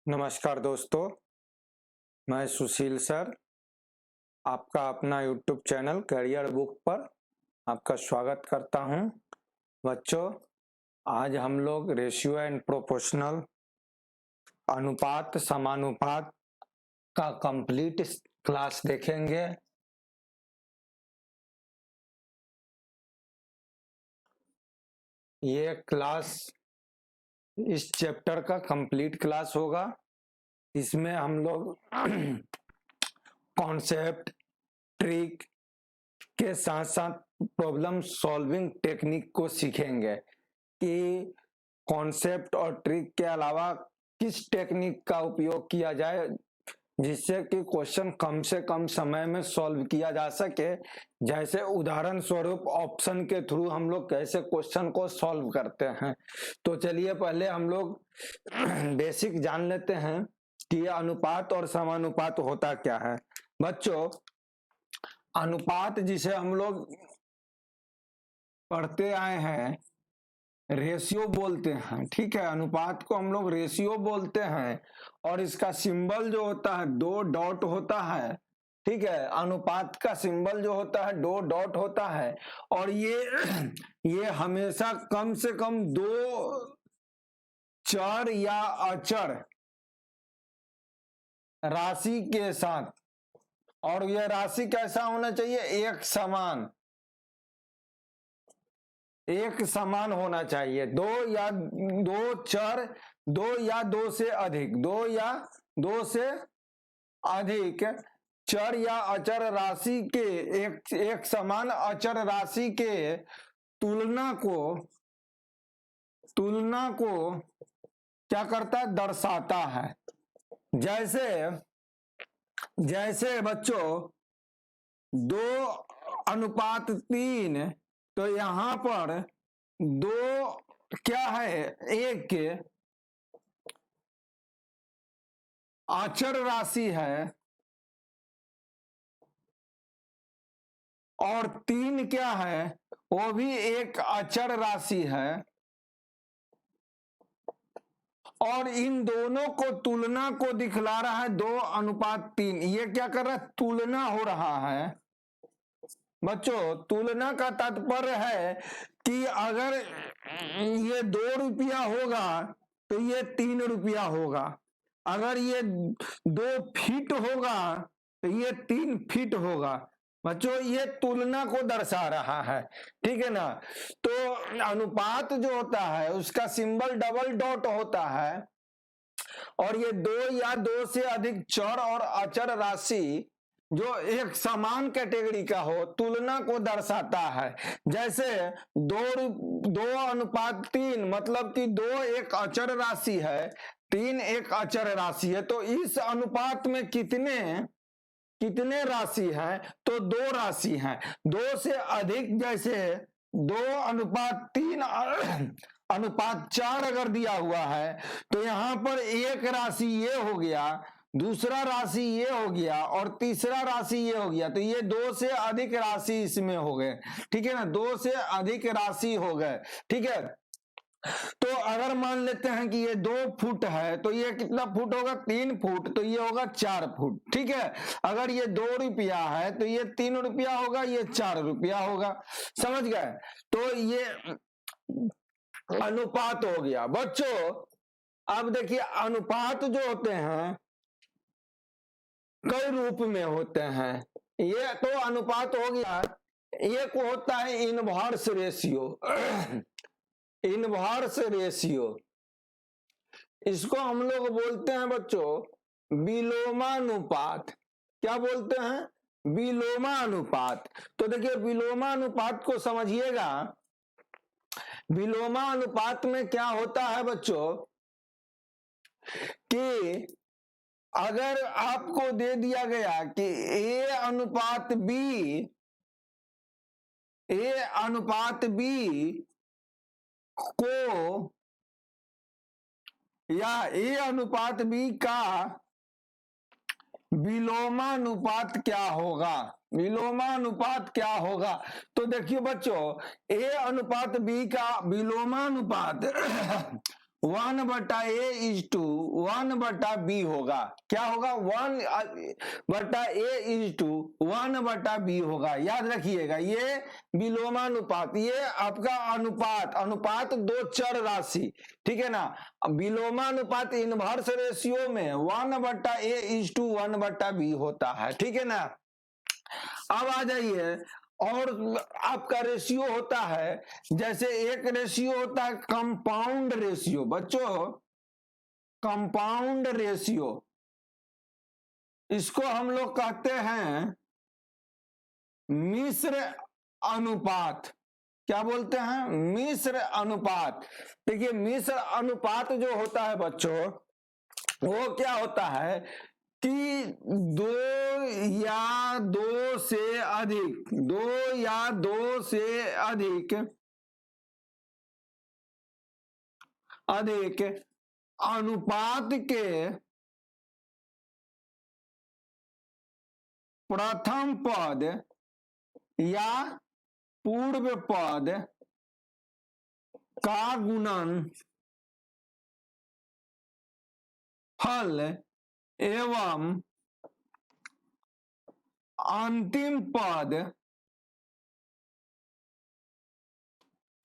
नमस्कार दोस्तों, मैं सुशील सर आपका अपना YouTube चैनल करियर बुक पर आपका स्वागत करता हूं। बच्चों, आज हम लोग रेशियो एंड प्रोपोर्शनल अनुपात समानुपात का कंप्लीट क्लास देखेंगे। ये क्लास इस चैप्टर का कंप्लीट क्लास होगा। इसमें हम लोग कॉन्सेप्ट, ट्रिक के साथ साथ प्रॉब्लम सॉल्विंग टेक्निक को सीखेंगे कि कॉन्सेप्ट और ट्रिक के अलावा किस टेक्निक का उपयोग किया जाए जिससे कि क्वेश्चन कम से कम समय में सॉल्व किया जा सके। जैसे उदाहरण स्वरूप ऑप्शन के थ्रू हम लोग कैसे क्वेश्चन को सॉल्व करते हैं। तो चलिए पहले हम लोग बेसिक जान लेते हैं कि अनुपात और समानुपात होता क्या है। बच्चों, अनुपात जिसे हम लोग पढ़ते आए हैं रेशियो बोलते हैं, ठीक है। अनुपात को हम लोग रेशियो बोलते हैं और इसका सिंबल जो होता है 2 डॉट होता है, ठीक है। अनुपात का सिंबल जो होता है 2 डॉट होता है और ये हमेशा कम से कम 2 चर या अचर राशि के साथ, और यह राशि कैसा होना चाहिए, एक समान होना चाहिए। 2 या 2 चर, 2 या 2 से अधिक, 2 या 2 से अधिक चर या अचर राशि के एक समान अचर राशि के तुलना को क्या करता है, दर्शाता है। जैसे बच्चों 2:3, तो यहां पर 2 क्या है, एक अचर राशि है और 3 क्या है, वो भी एक अचर राशि है। और इन दोनों को तुलना को दिखला रहा है 2:3। ये क्या कर रहा है, तुलना हो रहा है। बच्चों, तुलना का तात्पर्य है कि अगर ये 2 रुपया होगा तो ये 3 रुपया होगा, अगर ये 2 फीट होगा तो ये 3 फीट होगा। बच्चों, ये तुलना को दर्शा रहा है, ठीक है ना। तो अनुपात जो होता है उसका सिंबल डबल डॉट होता है और ये 2 या 2 से अधिक चर और अचर राशि जो एक समान कैटेगरी का हो तुलना को दर्शाता है। जैसे 2:3 मतलब कि 2 एक अचर राशि है, 3 एक अचर राशि है। तो इस अनुपात में कितने राशि हैं, तो 2 राशि हैं। 2 से अधिक जैसे 2:3 4 अगर दिया हुआ है तो यहां पर एक राशि ये हो गया, दूसरा राशि ये हो गया और तीसरा राशि ये हो गया। तो ये 2 से अधिक राशि इसमें हो गए, ठीक है ना। 2 से अधिक राशि हो गए, ठीक है। तो अगर मान लेते हैं कि ये 2 फुट है तो ये कितना फुट होगा, 3 फुट, तो ये होगा 4 फुट, ठीक है। अगर ये 2 रुपया है तो ये 3 रुपया होगा, ये 4 रुपया होगा। समझ गए। तो ये अनुपात हो गया। बच्चों, अब देखिए अनुपात जो होते हैं कई रूप में होते हैं। ये तो अनुपात हो गया। एक होता है इनवर्स रेशियो। इनवर्स रेशियो, इसको हम लोग बोलते हैं बच्चों विलोमानुपात। क्या बोलते हैं, विलोमानुपात। तो देखिए विलोमानुपात को समझिएगा। विलोमानुपात में क्या होता है बच्चों कि अगर आपको दे दिया गया कि ए अनुपात बी को या ए अनुपात बी का विलोमानुपात क्या होगा, विलोमानुपात क्या होगा। तो देखिए बच्चों, ए अनुपात बी का विलोमानुपात 1/A/1/B होगा। क्या होगा, 1/A/1/B होगा। याद रखिएगा, ये विलोमानुपात, ये आपका अनुपात, अनुपात दो चर राशि, ठीक है ना। विलोमानुपात इनवर्स रेशियो में 1/A/1/B होता है, ठीक है ना। अब आ जाइए, और आपका रेशियो होता है, जैसे एक रेशियो होता है कंपाउंड रेशियो। बच्चों, कंपाउंड रेशियो, इसको हम लोग कहते हैं मिश्र अनुपात। क्या बोलते हैं, मिश्र अनुपात। देखिए, मिश्र अनुपात जो होता है बच्चों, वो क्या होता है कि दो या दो से अधिक, दो या दो से अधिक अनुपात के प्रथम पद या पूर्व पद का गुणन फल एवं अंतिम पद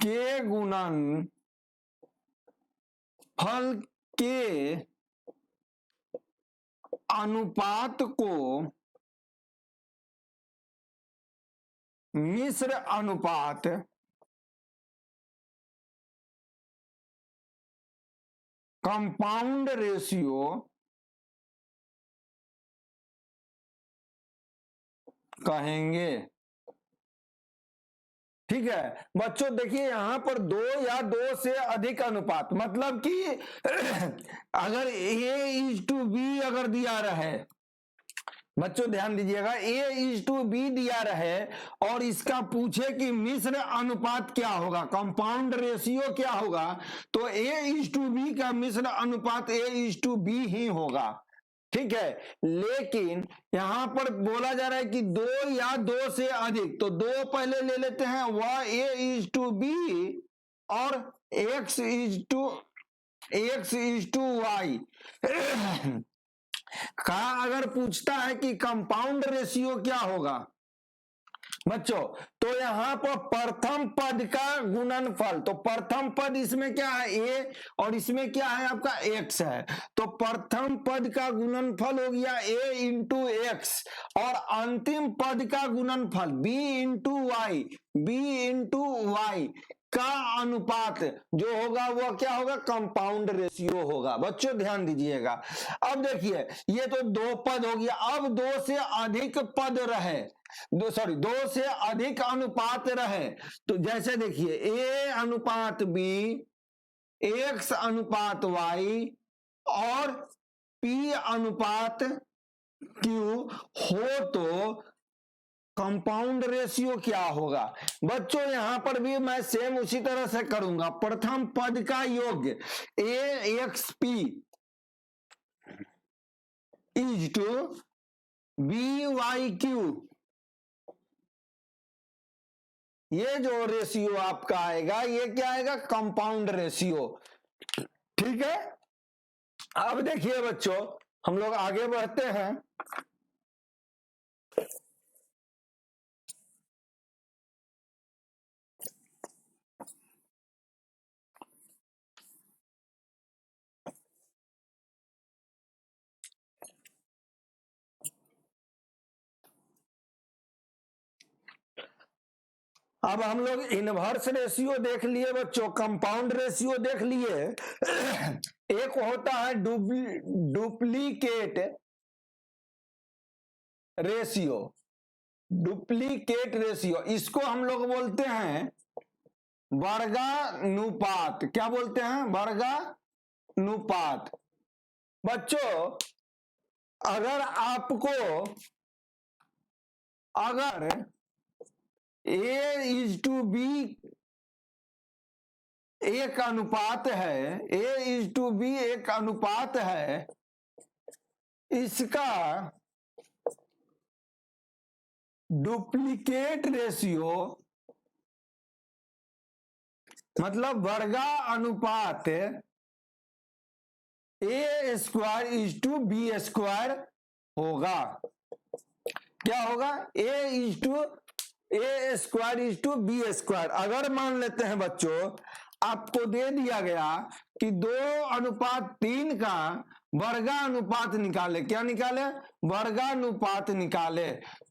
के गुणन फल के अनुपात को मिश्र अनुपात कंपाउंड रेशियो कहेंगे। ठीक है बच्चों, देखिए यहां पर दो या दो से अधिक अनुपात, मतलब कि अगर A/B अगर दिया रहे, बच्चों ध्यान दीजिएगा, A/B दिया रहे और इसका पूछे कि मिश्र अनुपात क्या होगा, कंपाउंड रेशियो क्या होगा, तो A/B का मिश्र अनुपात A/B ही होगा। ठीक है, लेकिन यहां पर बोला जा रहा है कि दो या दो से अधिक, तो दो पहले ले लेते हैं, वह A/B और X/Y का अगर पूछता है कि कंपाउंड रेशियो क्या होगा बच्चों, तो यहां पर प्रथम पद का गुणनफल, तो प्रथम पद इसमें क्या है A और इसमें क्या है आपका X है, तो प्रथम पद का गुणनफल हो गया A/X और अंतिम पद का गुणनफल B/Y का अनुपात जो होगा वह क्या होगा, कंपाउंड रेशियो होगा। बच्चों ध्यान दीजिएगा, अब देखिए ये तो दो पद हो गया, अब दो से अधिक पद रहे, दो से अधिक अनुपात रहे, तो जैसे देखिए A/B, X/Y और P/Q हो तो कंपाउंड रेशियो क्या होगा। बच्चों यहां पर भी मैं सेम उसी तरह से करूंगा, प्रथम पद का योग AXP इज टू BYQ, ये जो रेशियो आपका आएगा ये क्या आएगा, कंपाउंड रेशियो। ठीक है, अब देखिए बच्चों हम लोग आगे बढ़ते हैं। अब हम लोग इनवर्स रेशियो देख लिए बच्चों, कंपाउंड रेशियो देख लिए, एक होता है डुप्लीकेट रेशियो, डुप्लीकेट रेशियो, इसको हम लोग बोलते हैं वर्गानुपात। क्या बोलते हैं, वर्गानुपात। बच्चों अगर आपको, अगर A/B एक अनुपात है, A/B एक अनुपात है, इसका डुप्लीकेट रेशियो मतलब वर्गा अनुपात A square is to B square होगा। क्या होगा? A square is to B square. अगर मान लेते हैं बच्चों आपको दे दिया गया कि 2:3 का वर्गानुपात निकाले। क्या निकाले? वर्गानुपात निकाले।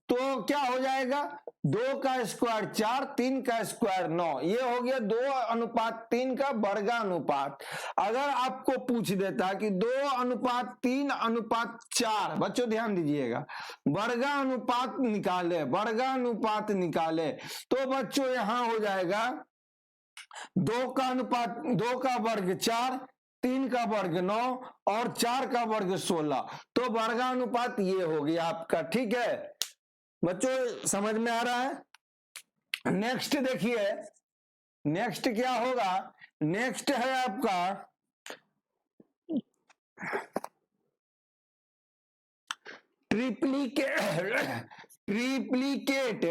तो क्या हो जाएगा? 2 का स्क्वायर 4, 3 का स्क्वायर 9। ये हो गया 2:3 का वर्गानुपात। अगर आपको पूछ देता कि 2:3:4, बच्चों ध्यान दीजिएगा, वर्गानुपात निकाले, वर्गानुपात निकाले, तो बच्चों यहां हो जाएगा 2 का अनुपात 2 का वर्ग 4, 3 का वर्ग 9 और 4 का वर्ग 16। तो वर्गानुपात ये हो गया आपका। ठीक है बच्चों, समझ में आ रहा है? नेक्स्ट देखिए, नेक्स्ट क्या होगा? नेक्स्ट है आपका ट्रिप्लीकेट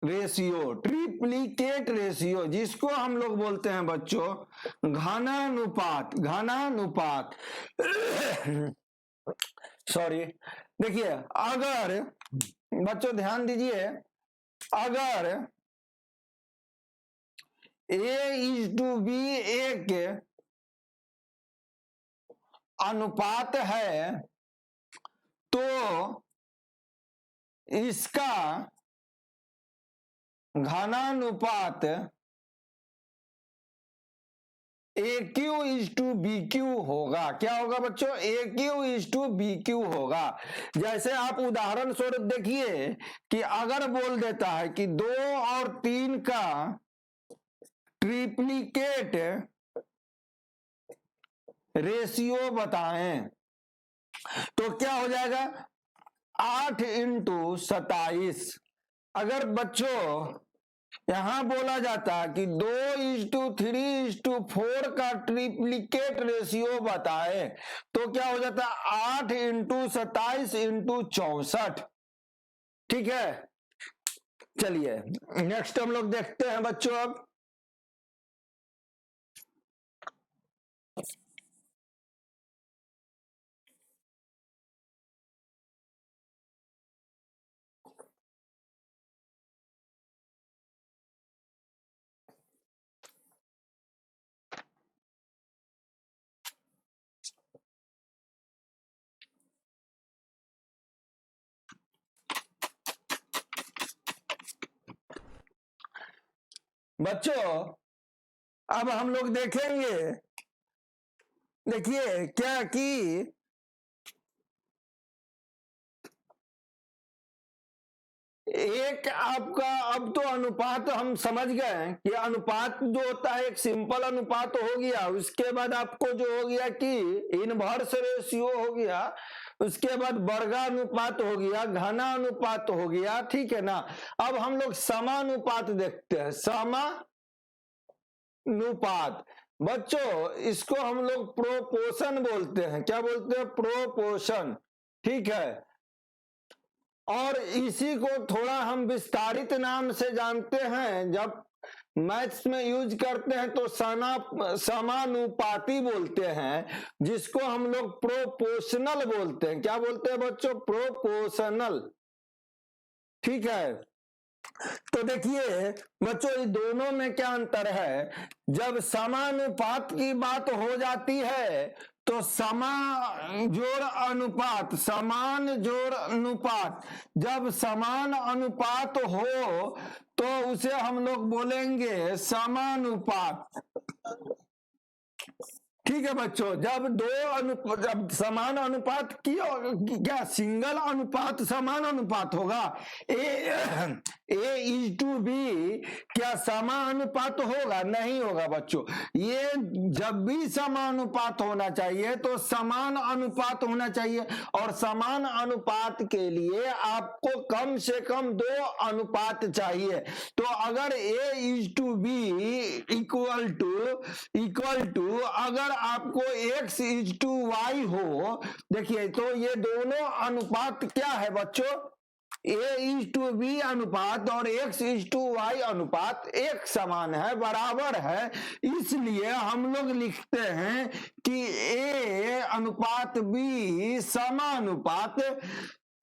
रेशियो। ट्रिप्लीकेट रेशियो जिसको हम लोग बोलते हैं बच्चों घनानुपात। घनानुपात सॉरी। देखिए अगर बच्चों ध्यान दीजिए, अगर A:B एक अनुपात है तो इसका घनानुपात AQ:BQ होगा। क्या होगा बच्चों? AQ:BQ होगा। जैसे आप उदाहरण स्वरूप देखिए कि अगर बोल देता है कि 2 और 3 का ट्रिप्लीकेट रेशियो बताएं, तो क्या हो जाएगा? 8 × 27। अगर बच्चों यहां बोला जाता कि 2:3:4 का ट्रिप्लीकेट रेशियो बताए, तो क्या हो जाता? 8 × 27 × 64। ठीक है, चलिए नेक्स्ट हम लोग देखते हैं बच्चों। अब बच्चों अब हम लोग देखेंगे, देखिए क्या कि एक आपका, अब तो अनुपात हम समझ गए कि अनुपात जो होता है एक सिंपल अनुपात हो गया, उसके बाद आपको जो हो गया कि इनवर्स रेशियो हो गया, उसके बाद वर्गानुपात हो गया, घनानुपात हो गया। ठीक है ना? अब हम लोग समानुपात देखते हैं। समानुपात बच्चों इसको हम लोग प्रोपोर्शन बोलते हैं। क्या बोलते हैं? प्रोपोर्शन। ठीक है, और इसी को थोड़ा हम विस्तारित नाम से जानते हैं, जब मैथ्स में यूज करते हैं तो समानुपाती बोलते हैं, जिसको हम लोग प्रोपोर्शनल बोलते हैं। क्या बोलते हैं बच्चों? प्रोपोर्शनल। ठीक है, तो देखिए बच्चों ये दोनों में क्या अंतर है? जब समानुपात की बात हो जाती है तो समान जोड़ अनुपात, समान जोड़ अनुपात, जब समान अनुपात हो तो उसे हम लोग बोलेंगे समानुपात। ठीक है बच्चों, जब समान अनुपात की क्या सिंगल अनुपात समान अनुपात होगा? A:B क्या समानुपात होगा? नहीं होगा बच्चों। ये जब भी समानुपात होना चाहिए तो समान अनुपात होना चाहिए, और समान अनुपात के लिए आपको कम से कम 2 अनुपात चाहिए। तो अगर A:B इक्वल टू अगर आपको X:Y हो, देखिए तो ये दोनों अनुपात क्या है बच्चों? A:B अनुपात और X:Y अनुपात एक समान है, बराबर है। इसलिए हम लोग लिखते हैं कि A अनुपात B समानुपात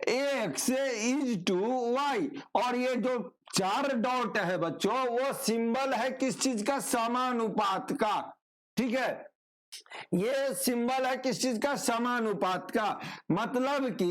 X:Y। और ये जो 4 डॉट है बच्चों, वो सिंबल है किस चीज का? समानुपात का। ठीक है, ये सिंबल है किस चीज का? समानुपात का। मतलब कि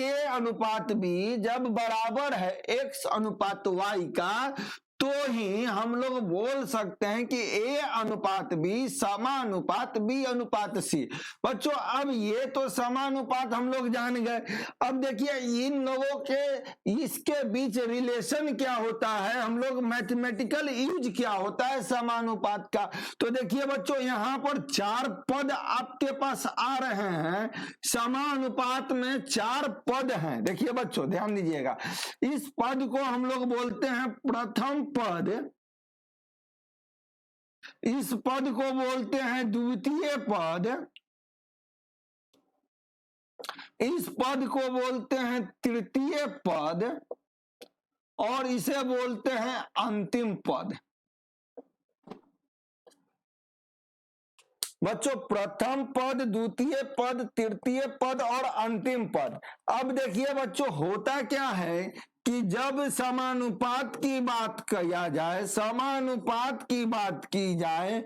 A अनुपात B जब बराबर है X अनुपात Y का, तो ही हम लोग बोल सकते हैं कि A अनुपात B समानुपात B अनुपात C। बच्चों अब ये तो समानुपात हम लोग जान गए। अब देखिए इन लोगों के इसके बीच रिलेशन क्या होता है, हम लोग मैथमेटिकल यूज क्या होता है समानुपात का। तो देखिए बच्चों यहां पर 4 पद आपके पास आ रहे हैं, समानुपात में 4 पद हैं। देखिए बच्चों ध्यान दीजिएगा, इस पद को हम लोग बोलते हैं प्रथम पद, इस पद को बोलते हैं द्वितीय पद, इस पद को बोलते हैं तृतीय पद, और इसे बोलते हैं अंतिम पद। बच्चों प्रथम पद, द्वितीय पद, तृतीय पद और अंतिम पद। अब देखिए बच्चों होता क्या है कि जब समानुपात की बात किया जाए, समानुपात की बात की जाए,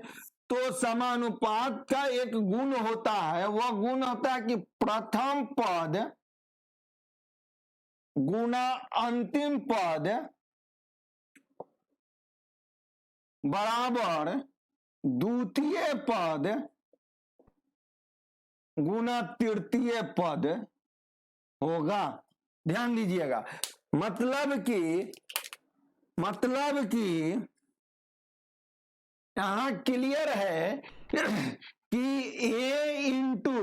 तो समानुपात का एक गुण होता है, वह गुण होता है कि प्रथम पद गुना अंतिम पद बराबर द्वितीय पद गुना तृतीय पद होगा। ध्यान दीजिएगा, मतलब कि यहां क्लियर है कि A इंटू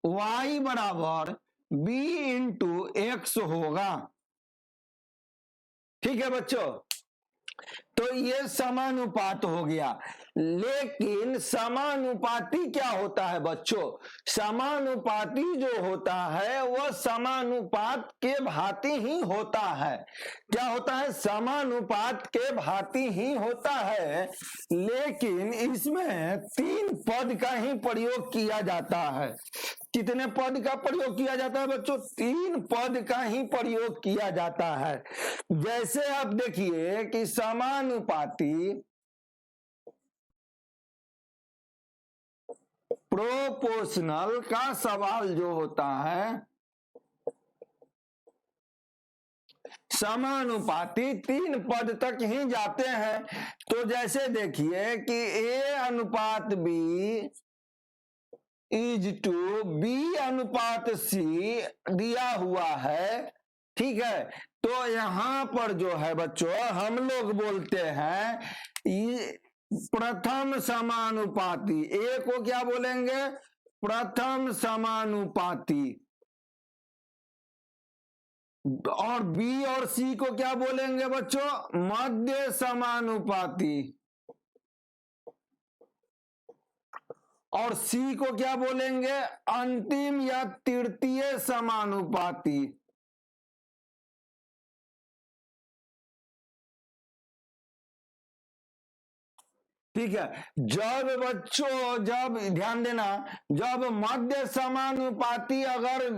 वाई बराबर B इंटू एक्स होगा। ठीक है बच्चों, तो ये समानुपात हो गया। लेकिन समानुपाती क्या होता है बच्चों? समानुपाती जो होता है वह समानुपात के भांति ही होता है। क्या होता है? समानुपात के भांति ही होता है, लेकिन इसमें 3 पद का ही प्रयोग किया जाता है। कितने पद का प्रयोग किया जाता है बच्चों? 3 पद का ही प्रयोग किया जाता है। जैसे आप देखिए कि समानुपाती प्रोपोर्शनल का सवाल जो होता है, समानुपाती 3 पद तक ही जाते हैं। तो जैसे देखिए कि A अनुपात B इज टू B अनुपात C दिया हुआ है। ठीक है, तो यहां पर जो है बच्चों हम लोग बोलते हैं प्रथम समानुपाती। A को क्या बोलेंगे? प्रथम समानुपाती। और B और C को क्या बोलेंगे बच्चों? मध्य समानुपाती। और C को क्या बोलेंगे? अंतिम या तृतीय समानुपाती। ठीक है, जब बच्चों जब ध्यान देना, जब मध्य समानुपाती अगर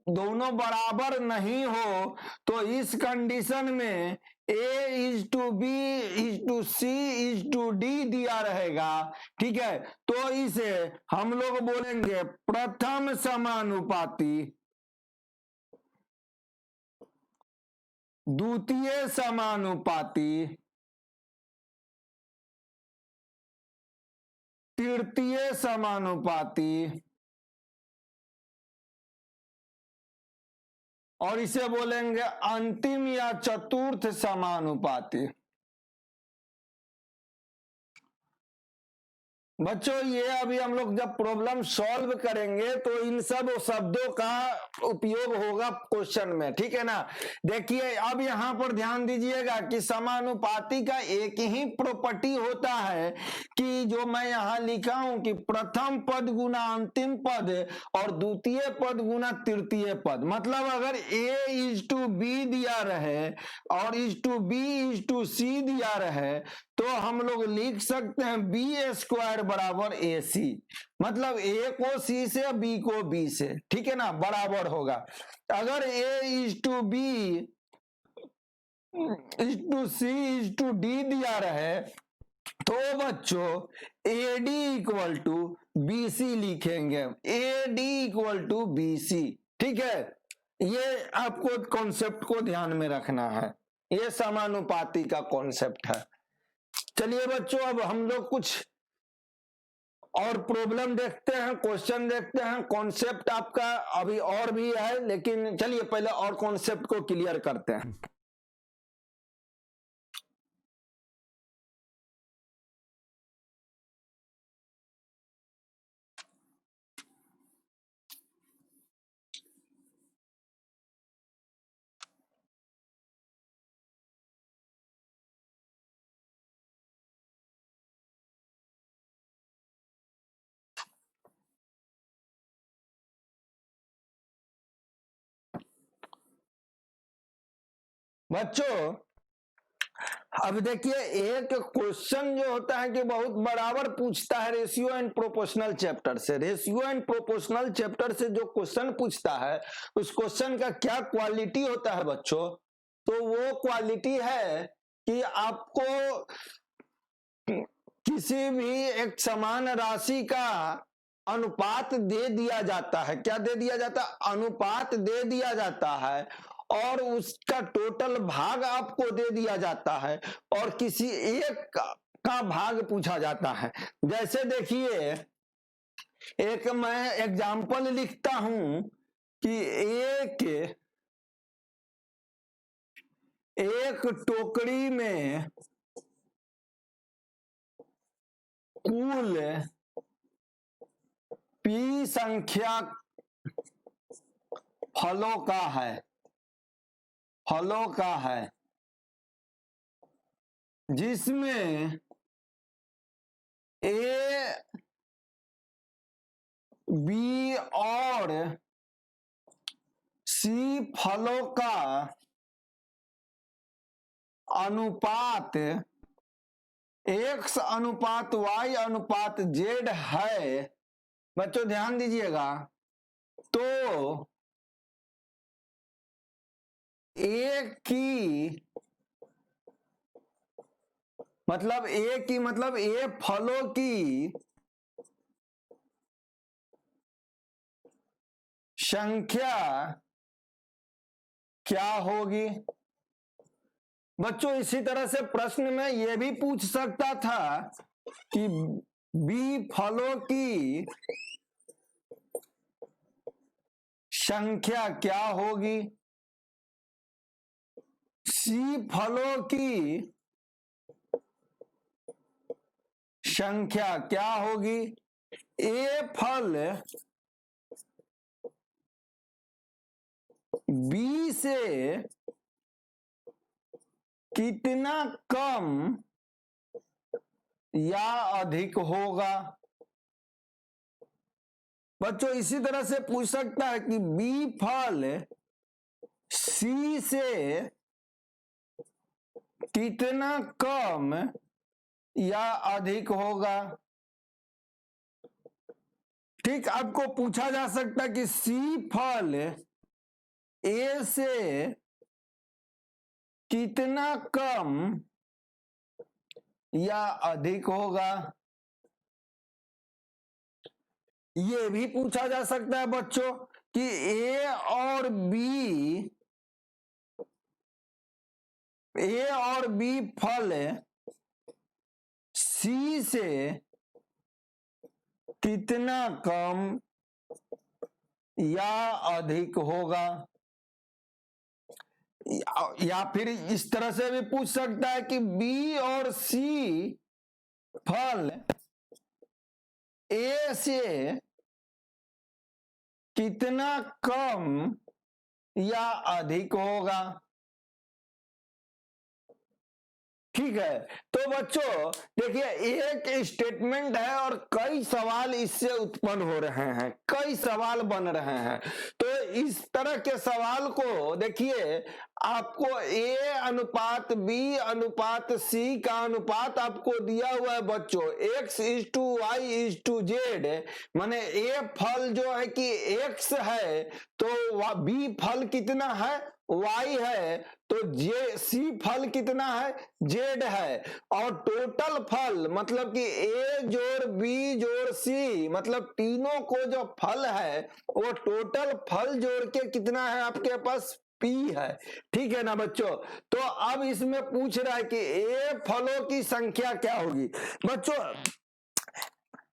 दोनों बराबर नहीं हो, तो इस कंडीशन में A is to B is to C is to D दिया रहेगा। ठीक है, तो इसे हम लोग बोलेंगे प्रथम समानुपाती, द्वितीय समानुपाती, तृतीय समानुपाती और इसे बोलेंगे अंतिम या चतुर्थ समानुपाती। बच्चों ये अभी हम लोग जब प्रॉब्लम सॉल्व करेंगे तो इन सब शब्दों का उपयोग होगा क्वेश्चन में, ठीक है ना। देखिए अब यहां पर ध्यान दीजिएगा कि समानुपाती का एक ही प्रॉपर्टी होता है कि जो मैं यहां लिखा हूं कि प्रथम पद गुना अंतिम पद और द्वितीय पद गुना तृतीय पद। मतलब अगर A:B दिया रहे और B:C दिया रहे तो हम लोग लिख सकते हैं B² बराबर AC। मतलब A को C से B को B से, ठीक है ना, बराबर होगा। अगर A:B:C:D दिया रहे तो बच्चों AD इक्वल टू BC लिखेंगे, AD इक्वल टू BC, ठीक है। ये आपको कॉन्सेप्ट को ध्यान में रखना है, ये समानुपाती का कॉन्सेप्ट है। चलिए बच्चों अब हम लोग कुछ और प्रॉब्लम देखते हैं, क्वेश्चन देखते हैं। कॉन्सेप्ट आपका अभी और भी है, लेकिन चलिए पहले और कॉन्सेप्ट को क्लियर करते हैं। बच्चों अब देखिए एक क्वेश्चन जो होता है कि बहुत बराबर पूछता है रेशियो एंड प्रोपोर्शनल चैप्टर से। रेशियो एंड प्रोपोर्शनल चैप्टर से जो क्वेश्चन पूछता है उस क्वेश्चन का क्या क्वालिटी होता है बच्चों, तो वो क्वालिटी है कि आपको किसी भी एक समान राशि का अनुपात दे दिया जाता है। क्या दे दिया जाता है? अनुपात दे दिया जाता है और उसका टोटल भाग आपको दे दिया जाता है और किसी एक का भाग पूछा जाता है। जैसे देखिए एक मैं एग्जाम्पल लिखता हूं कि एक टोकरी में कुल P संख्या फलों का है जिसमें A, B और C फलों का अनुपात X अनुपात Y अनुपात Z है। बच्चों ध्यान दीजिएगा, तो A फलों की संख्या क्या होगी। बच्चों इसी तरह से प्रश्न में यह भी पूछ सकता था कि B फलों की संख्या क्या होगी, C फलों की संख्या क्या होगी, A फल B से कितना कम या अधिक होगा। बच्चों इसी तरह से पूछ सकता है कि B फल C से कितना कम या अधिक होगा। ठीक, आपको पूछा जा सकता है कि C फल A से कितना कम या अधिक होगा। ये भी पूछा जा सकता है बच्चों कि A और B फल C से कितना कम या अधिक होगा। या फिर इस तरह से भी पूछ सकता है कि बी और सी फल ए से कितना कम या अधिक होगा। ठीक है, तो बच्चों देखिए एक स्टेटमेंट है और कई सवाल इससे उत्पन्न हो रहे हैं, कई सवाल बन रहे हैं। तो इस तरह के सवाल को देखिए, आपको ए अनुपात बी अनुपात सी का अनुपात आपको दिया हुआ है बच्चों, x:y:z, माने ए फल जो है कि x है तो बी फल कितना है, y है, तो सी फल कितना है, z है, और टोटल फल मतलब कि a जोड़ b जोड़ c, मतलब तीनों को जो फल है वो टोटल फल जोड़ के कितना है आपके पास, p है। ठीक है ना बच्चों, तो अब इसमें पूछ रहा है कि a फलों की संख्या क्या होगी। बच्चों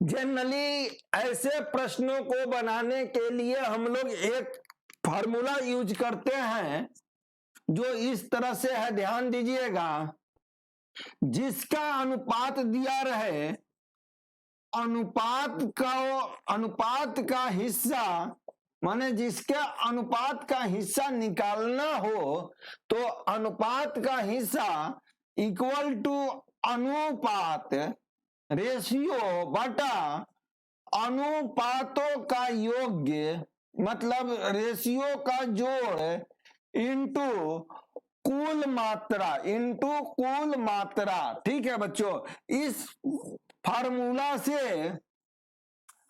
जनरली ऐसे प्रश्नों को बनाने के लिए हम लोग एक फॉर्मूला यूज करते हैं जो इस तरह से है, ध्यान दीजिएगा, जिसका अनुपात दिया रहे, अनुपात का हिस्सा, माने जिसके अनुपात का हिस्सा निकालना हो तो अनुपात का हिस्सा इक्वल टू अनुपात रेशियो बटा अनुपातों का योग्य, मतलब रेशियो का जोड़ इंटू कुल मात्रा। ठीक है बच्चों, इस फार्मूला से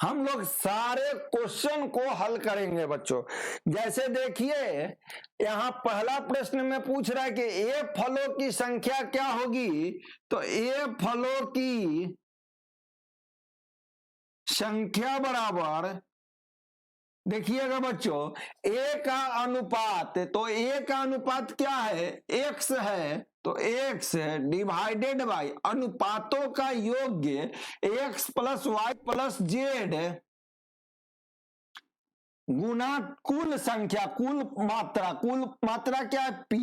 हम लोग सारे क्वेश्चन को हल करेंगे बच्चों। जैसे देखिए यहां पहला प्रश्न में पूछ रहा है कि ए फलों की संख्या क्या होगी, तो ए फलों की संख्या बराबर, देखिएगा बच्चों, ए का अनुपात, तो ए का अनुपात क्या है, x है, तो x डिवाइडेड बाय अनुपातों का योग्य x plus Y plus Z गुना कुल संख्या, कुल मात्रा क्या है, p,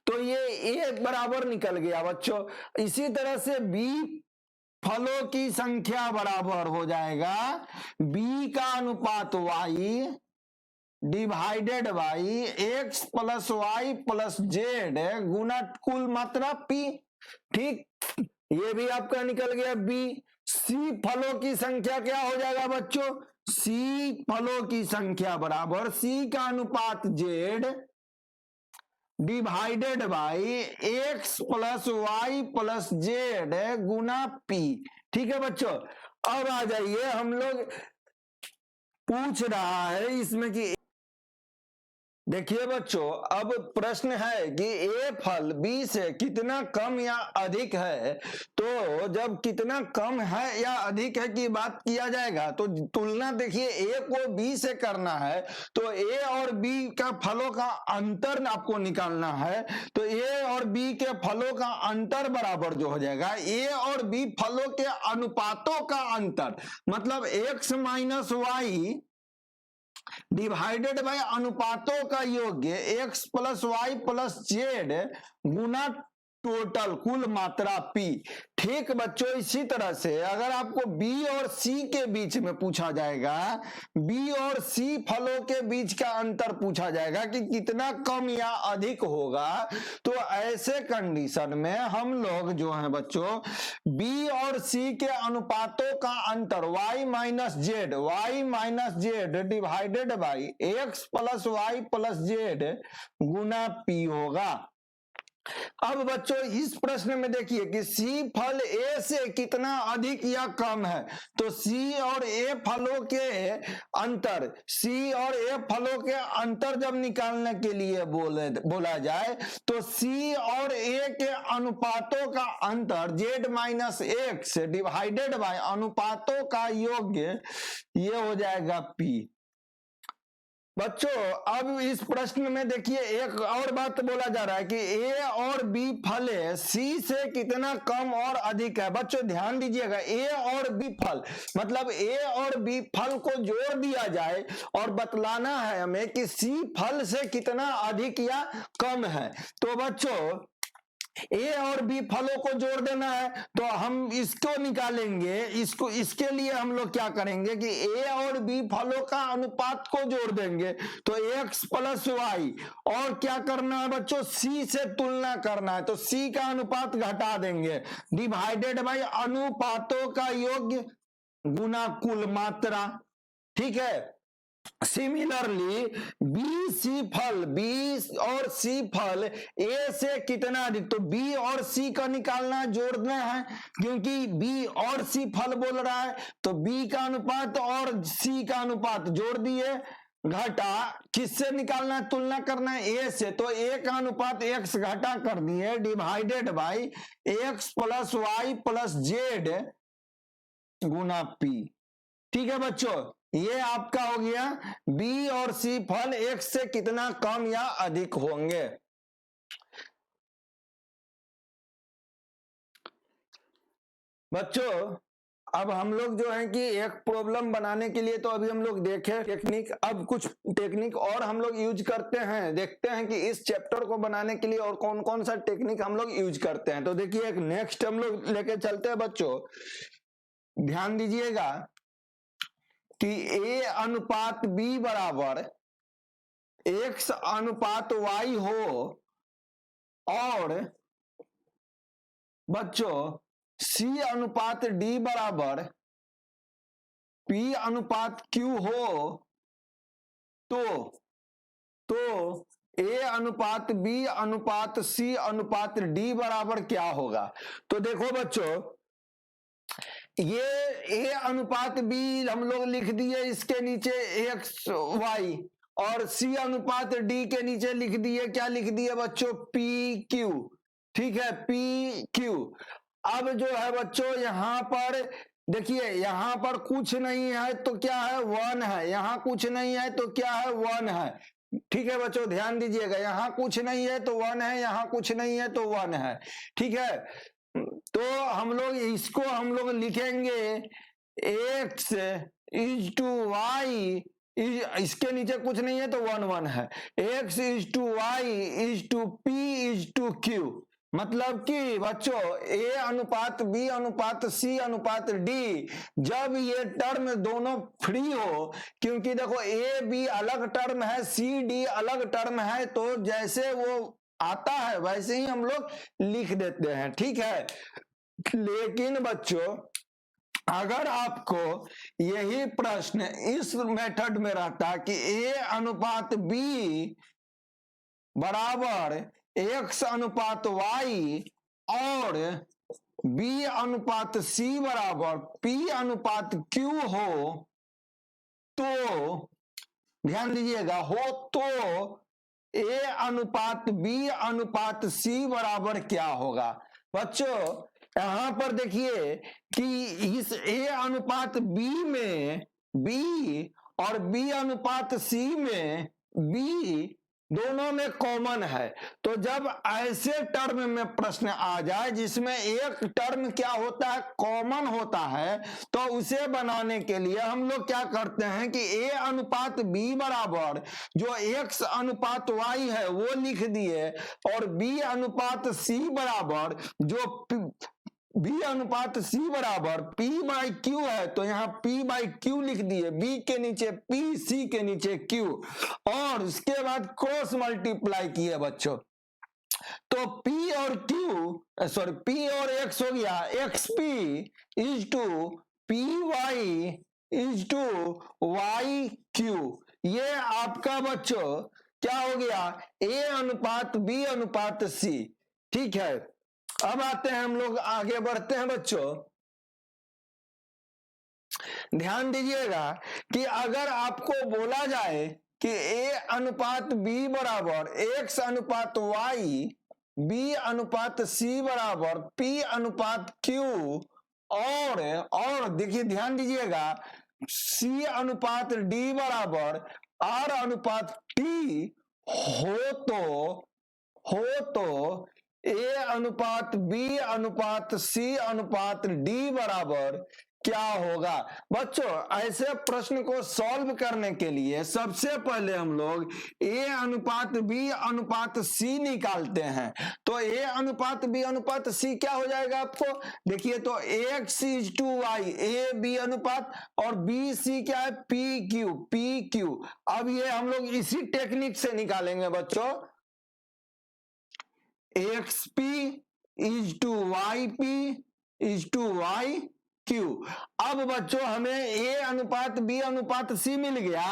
तो ये a बराबर निकल गया बच्चों। इसी तरह से b फलों की संख्या बराबर हो जाएगा b का अनुपात y divided by x plus Y plus Z गुना कुल मात्रा p। ठीक, ये भी आपका निकल गया b। c फलों की संख्या क्या हो जाएगा बच्चों, c फलों की संख्या बराबर c का अनुपात z divided by x plus Y plus Z गुना p। ठीक है बच्चों, अब आ जाइए, हम लोग पूछ रहा है इसमें कि देखिए बच्चों, अब प्रश्न है कि ए फल बी से कितना कम या अधिक है। तो जब कितना कम है या अधिक है की बात किया जाएगा तो तुलना देखिए ए को बी से करना है, तो ए और बी का फलों का अंतर आपको निकालना है, तो ए और बी के फलों का अंतर बराबर जो हो जाएगा ए और बी फलों के अनुपातों का अंतर, मतलब x minus Y divided by अनुपातों का योग्य x plus Y plus Z गुना टोटल कुल मात्रा p। ठीक बच्चों, इसी तरह से अगर आपको b और c के बीच में पूछा जाएगा, b और c फलों के बीच का अंतर पूछा जाएगा कि कितना कम या अधिक होगा, तो ऐसे कंडीशन में हम लोग जो है बच्चों b और c के अनुपातों का अंतर y minus z divided by x plus Y plus Z गुना p होगा। अब बच्चों इस प्रश्न में देखिए कि सी फल ए से कितना अधिक या कम है, तो सी और ए फलों के अंतर, सी और ए फलों के अंतर जब निकालने के लिए बोला जाए तो सी और ए के अनुपातों का अंतर Z minus x divided by अनुपातों का योग्य, ये हो जाएगा पी। बच्चों अब इस प्रश्न में देखिए एक और बात बोला जा रहा है कि ए और बी फल सी से कितना कम और अधिक है। बच्चों ध्यान दीजिएगा, ए और बी फल मतलब ए और बी फल को जोड़ दिया जाए और बतलाना है हमें कि सी फल से कितना अधिक या कम है। तो बच्चों ए और बी फलों को जोड़ देना है, तो हम इसको निकालेंगे। इसको इसके लिए हम लोग क्या करेंगे कि ए और बी फलों का अनुपात को जोड़ देंगे, तो x प्लस वाई, और क्या करना है बच्चों, सी से तुलना करना है, तो सी का अनुपात घटा देंगे, डिवाइडेड बाय अनुपातों का योग गुना कुल मात्रा। ठीक है, सिमिलरली बी सी फल, बी और सी फल ए से कितना अधिक, तो बी और सी का निकालना जोड़ना है, क्योंकि बी और सी फल बोल रहा है, तो बी का अनुपात और सी का अनुपात जोड़ दिए, घटा किससे निकालना है, तुलना करना है ए से, तो ए का अनुपात एक्स घटा कर दिए, divided by x plus Y plus Z गुना पी। ठीक है बच्चों, ये आपका हो गया बी और सी फल एक्स से कितना कम या अधिक होंगे। बच्चों अब हम लोग जो है कि एक प्रॉब्लम बनाने के लिए तो अभी हम लोग देखे टेक्निक, अब कुछ टेक्निक और हम लोग यूज करते हैं, देखते हैं कि इस चैप्टर को बनाने के लिए और कौन कौन सा टेक्निक हम लोग यूज करते हैं। तो देखिए एक नेक्स्ट हम लोग लेके चलते हैं। बच्चों ध्यान दीजिएगा कि ए अनुपात बी बराबर एक्स अनुपात वाई हो, और बच्चों सी अनुपात डी बराबर पी अनुपात क्यू हो, तो ए अनुपात बी अनुपात सी अनुपात डी बराबर क्या होगा। तो देखो बच्चों, ये ए अनुपात बी हम लोग लिख दिए, इसके नीचे एक्स वाई, और सी अनुपात डी के नीचे लिख दिए, क्या लिख दिए बच्चों, पी क्यू। ठीक है, पी क्यू। अब जो है बच्चों यहां पर देखिए, यहां पर कुछ नहीं है तो क्या है, वन है, यहां कुछ नहीं है तो क्या है, वन है। ठीक है बच्चों ध्यान दीजिएगा, यहां कुछ नहीं है तो वन है, यहां कुछ नहीं है तो वन है। ठीक है, तो हम लोग इसको हम लोग लिखेंगे एक्स इज टू वाई, इसके नीचे कुछ नहीं है तो वन वन है, x is to y is to p is to q. मतलब कि बच्चों ए अनुपात बी अनुपात सी अनुपात डी, जब ये टर्म दोनों फ्री हो, क्योंकि देखो ए बी अलग टर्म है, सी डी अलग टर्म है, तो जैसे वो आता है वैसे ही हम लोग लिख देते हैं। ठीक है, लेकिन बच्चों अगर आपको यही प्रश्न इस मेथड में रहता कि ए अनुपात बी बराबर एक्स अनुपात वाई और बी अनुपात सी बराबर पी अनुपात क्यू हो, तो ध्यान दीजिएगा, हो तो ए अनुपात बी अनुपात सी बराबर क्या होगा। बच्चों यहां पर देखिए कि इस ए अनुपात बी में बी और बी अनुपात सी में बी दोनों में कॉमन है, तो जब ऐसे टर्म में प्रश्न आ जाए जिसमें एक टर्म क्या होता है, कॉमन होता है, तो उसे बनाने के लिए हम लोग क्या करते हैं कि ए अनुपात बी बराबर जो एक्स अनुपात वाई है वो लिख दिए, और बी अनुपात सी बराबर जो बी अनुपात सी बराबर पी बाई क्यू है, तो यहाँ पी बाई क्यू लिख दिए, बी के नीचे पी सी के नीचे क्यू, और उसके बाद क्रॉस मल्टीप्लाई किए बच्चों, तो पी और क्यू सॉरी पी और एक्स हो गया, x p is to p y is to y q. ये आपका बच्चों क्या हो गया, ए अनुपात बी अनुपात सी। ठीक है, अब आते हैं हम लोग आगे बढ़ते हैं। बच्चों ध्यान दीजिएगा कि अगर आपको बोला जाए कि ए अनुपात बी बराबर एक्स अनुपात वाई, बी अनुपात सी बराबर पी अनुपात क्यू, और देखिए ध्यान दीजिएगा सी अनुपात डी बराबर R अनुपात T हो तो A अनुपात B अनुपात C अनुपात D बराबर क्या होगा। बच्चों ऐसे प्रश्न को सॉल्व करने के लिए सबसे पहले हम लोग A अनुपात B अनुपात C निकालते हैं। तो A अनुपात B अनुपात C क्या हो जाएगा आपको देखिए, तो X is to y, A B अनुपात और B C क्या है P Q। अब ये हम लोग इसी टेक्निक से निकालेंगे बच्चों, XP is to YP is to YQ। अब बच्चों हमें A अनुपात B अनुपात C मिल गया,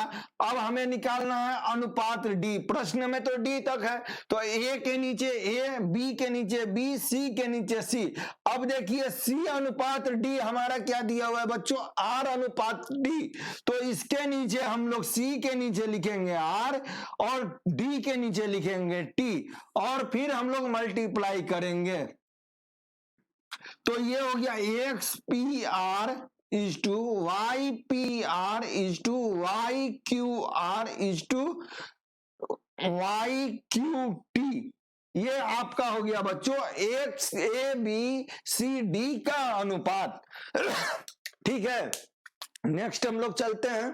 अब हमें निकालना है अनुपात D। प्रश्न में तो D तक है, तो A के नीचे A, B के नीचे B, C के नीचे C। अब देखिए C अनुपात D हमारा क्या दिया हुआ है बच्चों, R अनुपात D। तो इसके नीचे हम लोग C के नीचे लिखेंगे R और D के नीचे लिखेंगे T, और फिर हम लोग मल्टीप्लाई करेंगे। तो ये हो गया x p r is to y p r is to y q r is to y q t. ये आपका हो गया बच्चों x a b c d का अनुपात। ठीक है, नेक्स्ट हम लोग चलते हैं।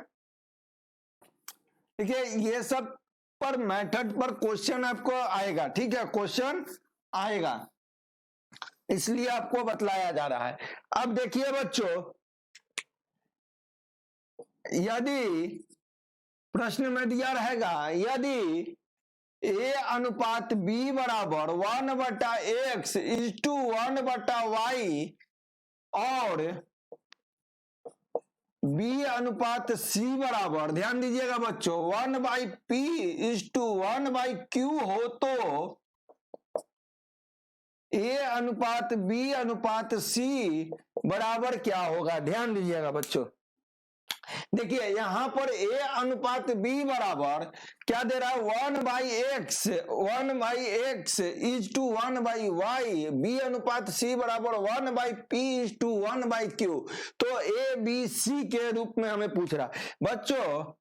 ठीक है, ये सब पर मेथड पर क्वेश्चन आपको आएगा। ठीक है, क्वेश्चन आएगा, इसलिए आपको बतलाया जा रहा है। अब देखिए बच्चों, यदि प्रश्न में दिया रहेगा यदि A अनुपात B बराबर 1/x इज टू 1/y और B अनुपात C बराबर, ध्यान दीजिएगा बच्चों, 1/p इज टू 1/q हो तो A अनुपात B अनुपात C बराबर क्या होगा। ध्यान दीजिएगा बच्चों, देखिए यहां पर A अनुपात B बराबर क्या दे रहा है 1/x is to 1/y, B अनुपात C बराबर 1/p इज टू 1/q। तो A B C के रूप में हमें पूछ रहा है। बच्चों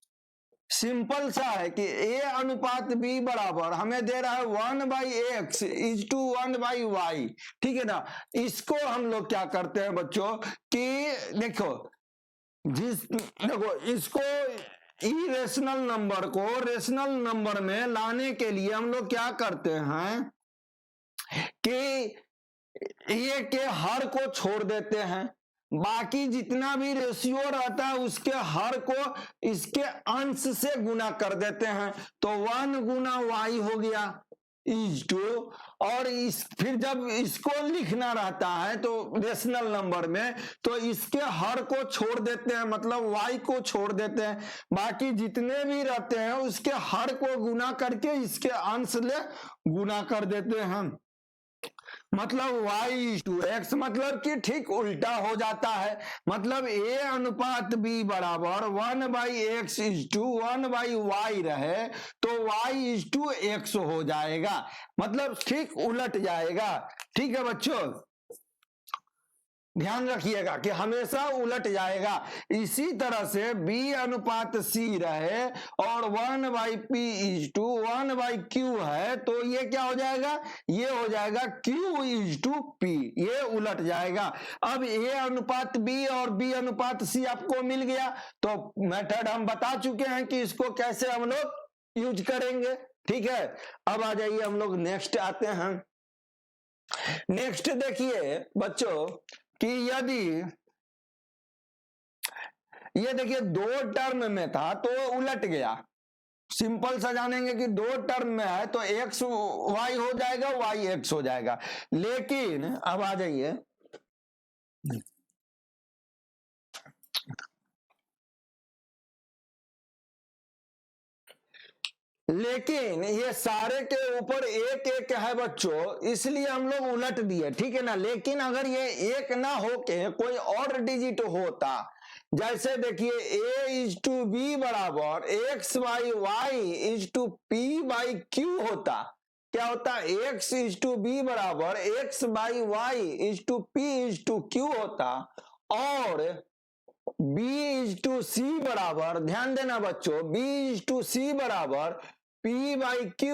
सिंपल सा है कि A अनुपात B बराबर हमें दे रहा है 1/x इज टू 1/y। ठीक है ना, इसको हम लोग क्या करते हैं बच्चों कि देखो इसको इरेशनल नंबर को रेशनल नंबर में लाने के लिए हम लोग क्या करते हैं कि A के हर को छोड़ देते हैं, बाकी जितना भी रेशियो रहता है उसके हर को इसके अंश से गुना कर देते हैं। तो 1 गुना y हो गया इज टू, और फिर जब इसको लिखना रहता है तो रेशनल नंबर में, तो इसके हर को छोड़ देते हैं, मतलब y को छोड़ देते हैं, बाकी जितने भी रहते हैं उसके हर को गुना करके इसके अंश ले गुना कर देते हैं। मतलब y इज टू x, मतलब कि ठीक उल्टा हो जाता है। मतलब A अनुपात B बराबर 1/x इज टू 1/y रहे तो y इज टू x हो जाएगा, मतलब ठीक उलट जाएगा। ठीक है बच्चों, ध्यान रखिएगा कि हमेशा उलट जाएगा। इसी तरह से B अनुपात C रहे और 1/p इज टू 1/q है, तो ये क्या हो जाएगा, ये हो जाएगा Q इज टू P, ये उलट जाएगा। अब A अनुपात B और B अनुपात C आपको मिल गया, तो मेथड हम बता चुके हैं कि इसको कैसे हम लोग यूज करेंगे। ठीक है, अब आ जाइए हम लोग नेक्स्ट आते हैं। नेक्स्ट देखिए बच्चों कि यदि ये देखिए 2 टर्म में था तो उलट गया, सिंपल सा जानेंगे कि 2 टर्म में है तो x y हो जाएगा, y x हो जाएगा। लेकिन अब आ जाइए, लेकिन ये सारे के ऊपर एक एक है बच्चों, इसलिए हम लोग उलट दिए। ठीक है ना, लेकिन अगर ये एक ना होके कोई और डिजिट होता, जैसे देखिए a इज टू बी बराबर x/y इज टू p/q होता, क्या होता x इज टू बी बराबर x/y is to p is to q होता, और B/C बराबर, ध्यान देना बच्चों, B/C बराबर P/Q/R/T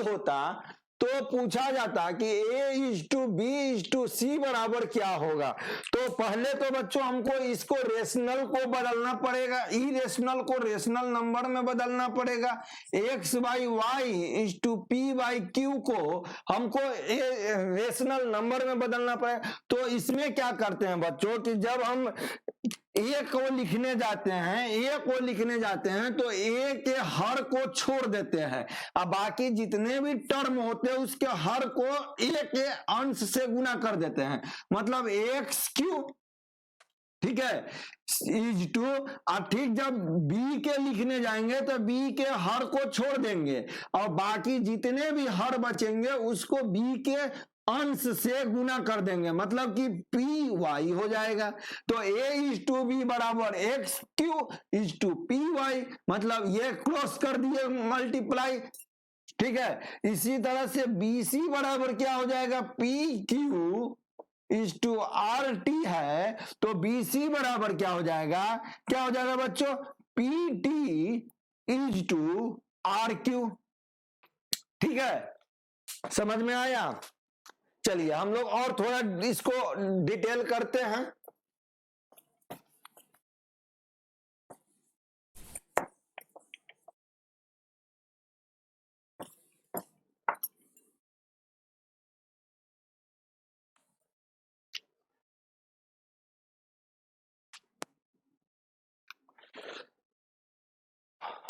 होता तो पूछा जाता कि A/B/C बराबर क्या होगा। तो पहले तो बच्चों हमको इसको रेशनल को बदलना पड़ेगा, इरेशनल को रेशनल नंबर में बदलना पड़ेगा। X/Y/P/Q को हमको रेशनल नंबर में बदलना पड़ेगा। तो इसमें क्या करते हैं बच्चों कि जब हम ए को लिखने जाते हैं तो ए के हर को छोड़ देते हैं, अब बाकी जितने भी टर्म होते हैं उसके हर को ए के अंश से गुना कर देते हैं, मतलब X/Q, ठीक है, इज टू। अब ठीक जब बी के लिखने जाएंगे तो बी के हर को छोड़ देंगे और बाकी जितने भी हर बचेंगे उसको बी के अंश से गुना कर देंगे, मतलब कि पी वाई हो जाएगा। तो A/B बराबर X/Q/Py, मतलब ये क्रॉस कर दिए मल्टीप्लाई, ठीक है। इसी तरह से BC बराबर क्या हो जाएगा, PQ/RT है, तो BC बराबर क्या हो जाएगा बच्चों, PT/RQ, ठीक है, समझ में आया। चलिए हम लोग और थोड़ा इसको डिटेल करते हैं।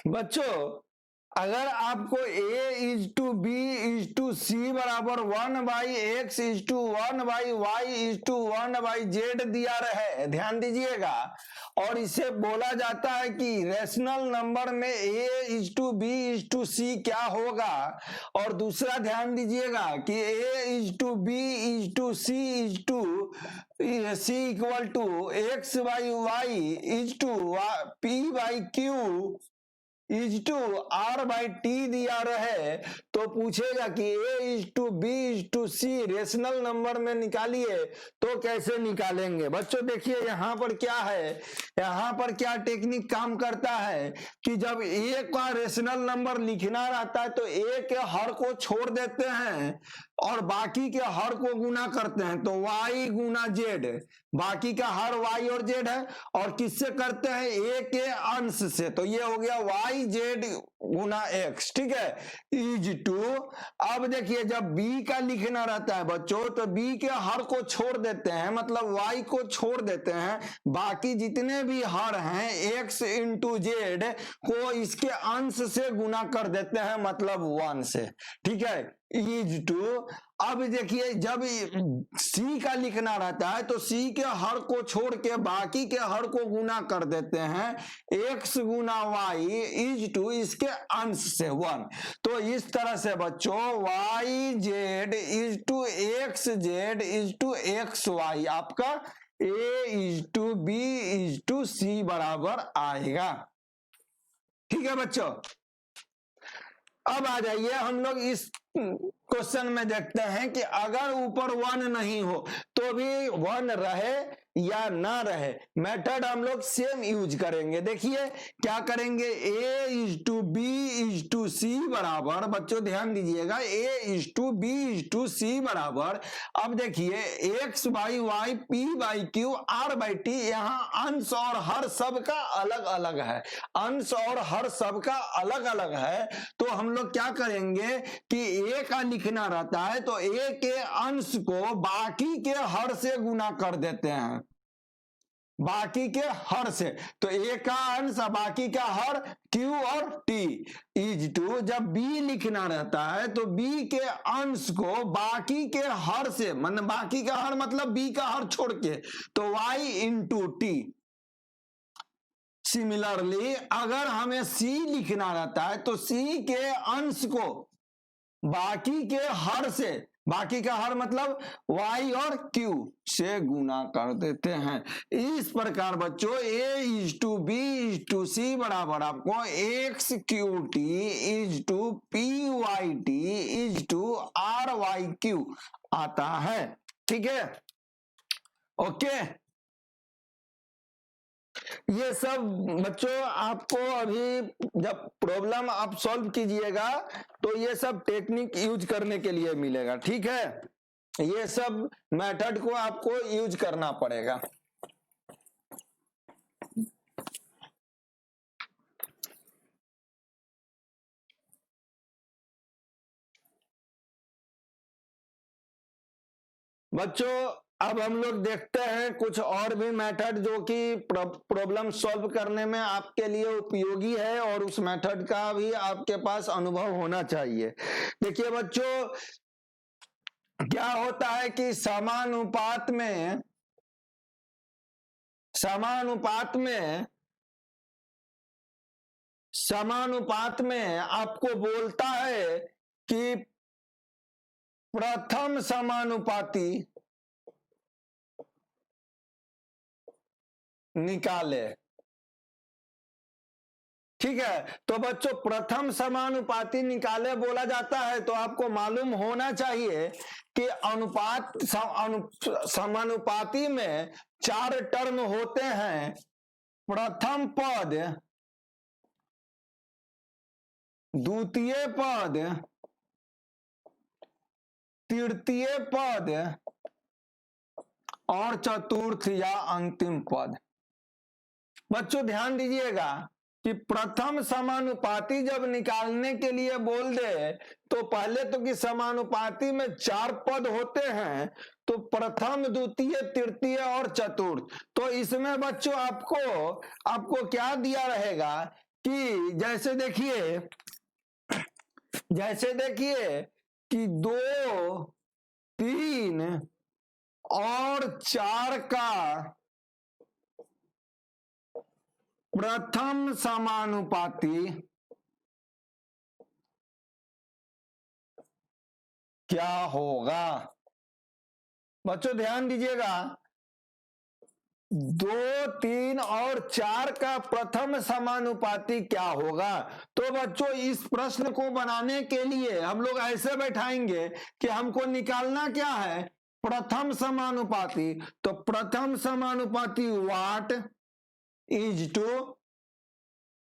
बच्चों अगर आपको A/B/C बराबर 1/X/1/Y/1/Z दिया रहे, ध्यान दीजिएगा, और इसे बोला जाता है कि रेशनल नंबर में A/B/C क्या होगा, और दूसरा ध्यान दीजिएगा कि A/B/C इक्वल टू X/Y/P/Q/R/T दिया रहे, तो पूछेगा कि A/B/C रेशनल नंबर में निकालिए, तो कैसे निकालेंगे। बच्चों देखिए यहां पर क्या है, यहां पर क्या टेक्निक काम करता है कि जब ए का रेशनल नंबर लिखना रहता है तो ए के हर को छोड़ देते हैं और बाकी के हर को गुना करते हैं, तो y गुना जेड, बाकी का हर y और z है, और किससे करते हैं, a के अंश से, तो ये हो गया yz गुना x, ठीक है, इज टू। अब देखिए जब b का लिखना रहता है बच्चों तो b के हर को छोड़ देते हैं, मतलब y को छोड़ देते हैं, बाकी जितने भी हर हैं x इंटू जेड को इसके अंश से गुना कर देते हैं, मतलब 1 से, ठीक है, इज टू। अब देखिए जब सी का लिखना रहता है तो सी के हर को छोड़ के बाकी के हर को गुना कर देते हैं, x गुना वाई इज टू इसके अंश से 1। तो इस तरह से बच्चों yz is to xz is to xy आपका A/B/C बराबर आएगा, ठीक है बच्चों। अब आ जाइए हम लोग इस क्वेश्चन में देखते हैं कि अगर ऊपर 1 नहीं हो तो भी 1 रहे या ना रहे, मेथड हम लोग सेम यूज करेंगे। देखिए क्या करेंगे, A/B/C बराबर, बच्चों ध्यान दीजिएगा, A/B/C बराबर, अब देखिए X/Y/P/Q/R/T, यहाँ अंश और हर सबका अलग अलग है, अंश और हर सबका अलग अलग है, तो हम लोग क्या करेंगे कि ए का लिखना रहता है तो ए के अंश को बाकी के हर से गुना कर देते हैं, बाकी के हर से, तो ए का अंश बाकी का हर क्यू और टी इज टू। जब बी लिखना रहता है तो बी के अंश को बाकी के हर से, मतलब बाकी का हर मतलब बी का हर छोड़ के, तो वाई इंटू टी। सिमिलरली अगर हमें सी लिखना रहता है तो सी के अंश को बाकी के हर से, बाकी का हर मतलब y और q से गुना कर देते हैं। इस प्रकार बच्चों A/B/C बराबर आपको XQT is to PYT is to RYQ आता है, ठीक है, ओके। ये सब बच्चों आपको अभी जब प्रॉब्लम आप सॉल्व कीजिएगा तो ये सब टेक्निक यूज करने के लिए मिलेगा, ठीक है। ये सब मेथड को आपको यूज करना पड़ेगा। बच्चों अब हम लोग देखते हैं कुछ और भी मेथड जो कि प्रॉब्लम सॉल्व करने में आपके लिए उपयोगी है और उस मेथड का भी आपके पास अनुभव होना चाहिए। देखिए बच्चों, क्या होता है कि समानुपात में आपको बोलता है कि प्रथम समानुपाती निकाले, ठीक है। तो बच्चों प्रथम समानुपाती निकाले बोला जाता है तो आपको मालूम होना चाहिए कि समानुपाती में 4 टर्म होते हैं। प्रथम पद, द्वितीय पद, तृतीय पद और चतुर्थ या अंतिम पद। बच्चों ध्यान दीजिएगा कि प्रथम समानुपाती जब निकालने के लिए बोल दे तो पहले तो कि समानुपाती में 4 पद होते हैं, तो प्रथम, द्वितीय, तृतीय और चतुर्थ। तो इसमें बच्चों आपको क्या दिया रहेगा कि जैसे देखिए कि 2, 3 और 4 का प्रथम समानुपाती क्या होगा। बच्चों ध्यान दीजिएगा, 2, 3 और 4 का प्रथम समानुपाती क्या होगा। तो बच्चों इस प्रश्न को बनाने के लिए हम लोग ऐसे बैठाएंगे कि हमको निकालना क्या है, प्रथम समानुपाती। तो प्रथम समानुपाती वाट इज टू,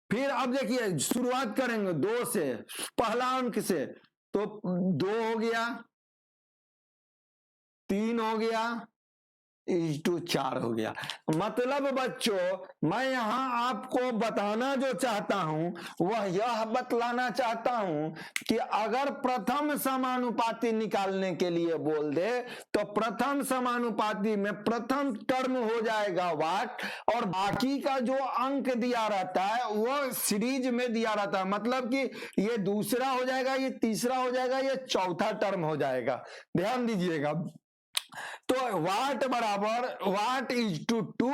फिर अब देखिए शुरुआत करेंगे 2 से, पहला अंक से, तो 2 हो गया, 3 हो गया, इज टू 4 हो गया। मतलब बच्चों मैं यहां आपको बताना जो चाहता हूं वह यह बतलाना चाहता हूं कि अगर प्रथम समानुपाती निकालने के लिए बोल दे तो प्रथम समानुपाती में प्रथम टर्म हो जाएगा वाट, और बाकी का जो अंक दिया रहता है वह सीरीज में दिया रहता है। मतलब कि ये दूसरा हो जाएगा, ये तीसरा हो जाएगा, ये चौथा टर्म हो जाएगा। ध्यान दीजिएगा, तो वाट इज टू 2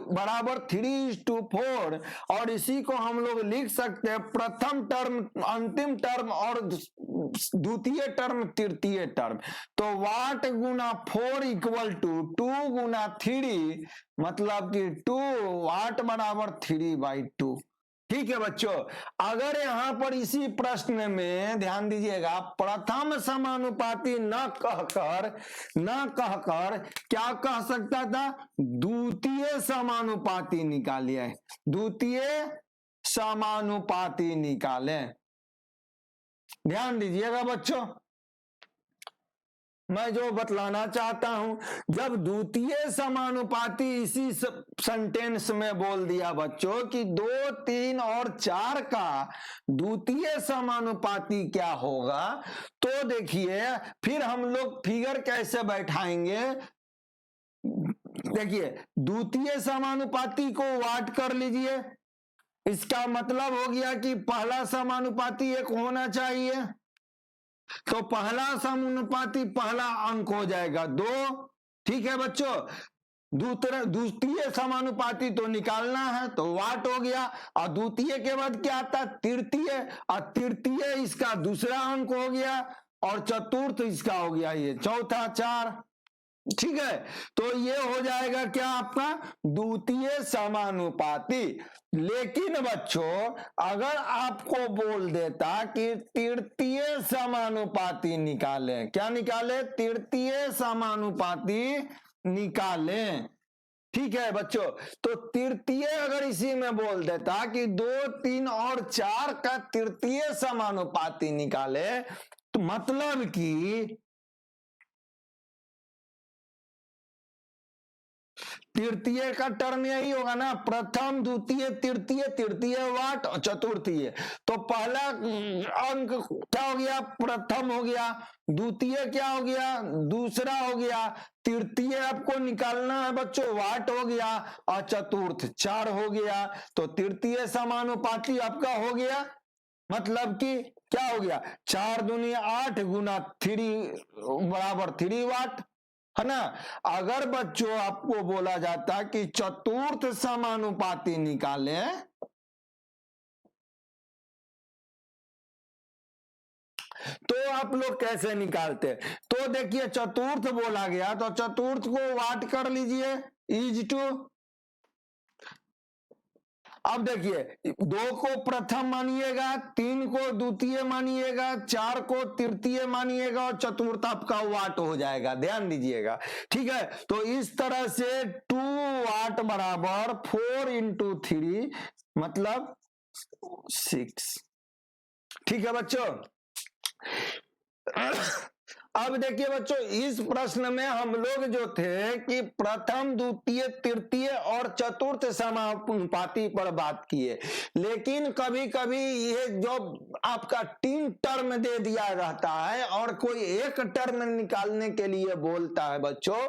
बराबर 3:4, और इसी को हम लोग लिख सकते हैं प्रथम टर्म, अंतिम टर्म और द्वितीय टर्म, तृतीय टर्म। तो वाट गुना 4 इक्वल टू 2 गुना 3, मतलब कि 2 वाट बराबर 3/2। ठीक है बच्चों, अगर यहां पर इसी प्रश्न में ध्यान दीजिएगा प्रथम समानुपाती न कहकर क्या कह सकता था, द्वितीय समानुपाती निकालिए, द्वितीय समानुपाती निकाले। ध्यान दीजिएगा बच्चों, मैं जो बतलाना चाहता हूं, जब द्वितीय समानुपाती इसी सेंटेंस में बोल दिया बच्चों कि 2, 3 और 4 का द्वितीय समानुपाती क्या होगा, तो देखिए फिर हम लोग फिगर कैसे बैठाएंगे। देखिए द्वितीय समानुपाती को वाट कर लीजिए, इसका मतलब हो गया कि पहला समानुपाती 1 होना चाहिए, तो पहला समानुपाती पहला अंक हो जाएगा 2। ठीक है बच्चों, द्वितीय समानुपाती तो निकालना है तो वाट हो गया, और द्वितीय के बाद क्या आता है, तृतीय, और तृतीय इसका दूसरा अंक हो गया, और चतुर्थ इसका हो गया ये चौथा 4। ठीक है, तो ये हो जाएगा क्या आपका द्वितीय समानुपाती। लेकिन बच्चों अगर आपको बोल देता कि तृतीय समानुपाती निकालें, क्या निकाले, तृतीय समानुपाती निकालें, ठीक है बच्चों, तो तृतीय अगर इसी में बोल देता कि 2, 3 और 4 का तृतीय समानुपाती निकाले, तो मतलब कि तृतीय का टर्म यही होगा ना, प्रथम, द्वितीय, तृतीय, तृतीय वाट और चतुर्थीय। तो पहला अंक क्या हो गया, प्रथम हो गया, द्वितीय क्या हो गया, दूसरा हो गया, तृतीय आपको निकालना है बच्चों, वाट हो गया, और चतुर्थ 4 हो गया। तो तृतीय समानुपाती आपका हो गया, मतलब कि क्या हो गया, 4 दूनी 8 गुना 3 बराबर 3 वाट, है ना। अगर बच्चों आपको बोला जाता कि चतुर्थ समानुपाती निकाले, तो आप लोग कैसे निकालते, तो देखिए चतुर्थ बोला गया तो चतुर्थ को वाट कर लीजिए, इज टू, अब देखिए 2 को प्रथम मानिएगा, 3 को द्वितीय मानिएगा, 4 को तृतीय मानिएगा और चतुर्थ आपका वाट हो जाएगा, ध्यान दीजिएगा, ठीक है। तो इस तरह से 2 वाट बराबर 4 इंटू 3 मतलब 6, ठीक है बच्चों। अब देखिए बच्चों, इस प्रश्न में हम लोग जो थे कि प्रथम, द्वितीय, तृतीय और चतुर्थ समानुपाती पर बात किए, लेकिन कभी कभी ये जो आपका 3 टर्म दे दिया रहता है और कोई एक टर्म निकालने के लिए बोलता है बच्चों,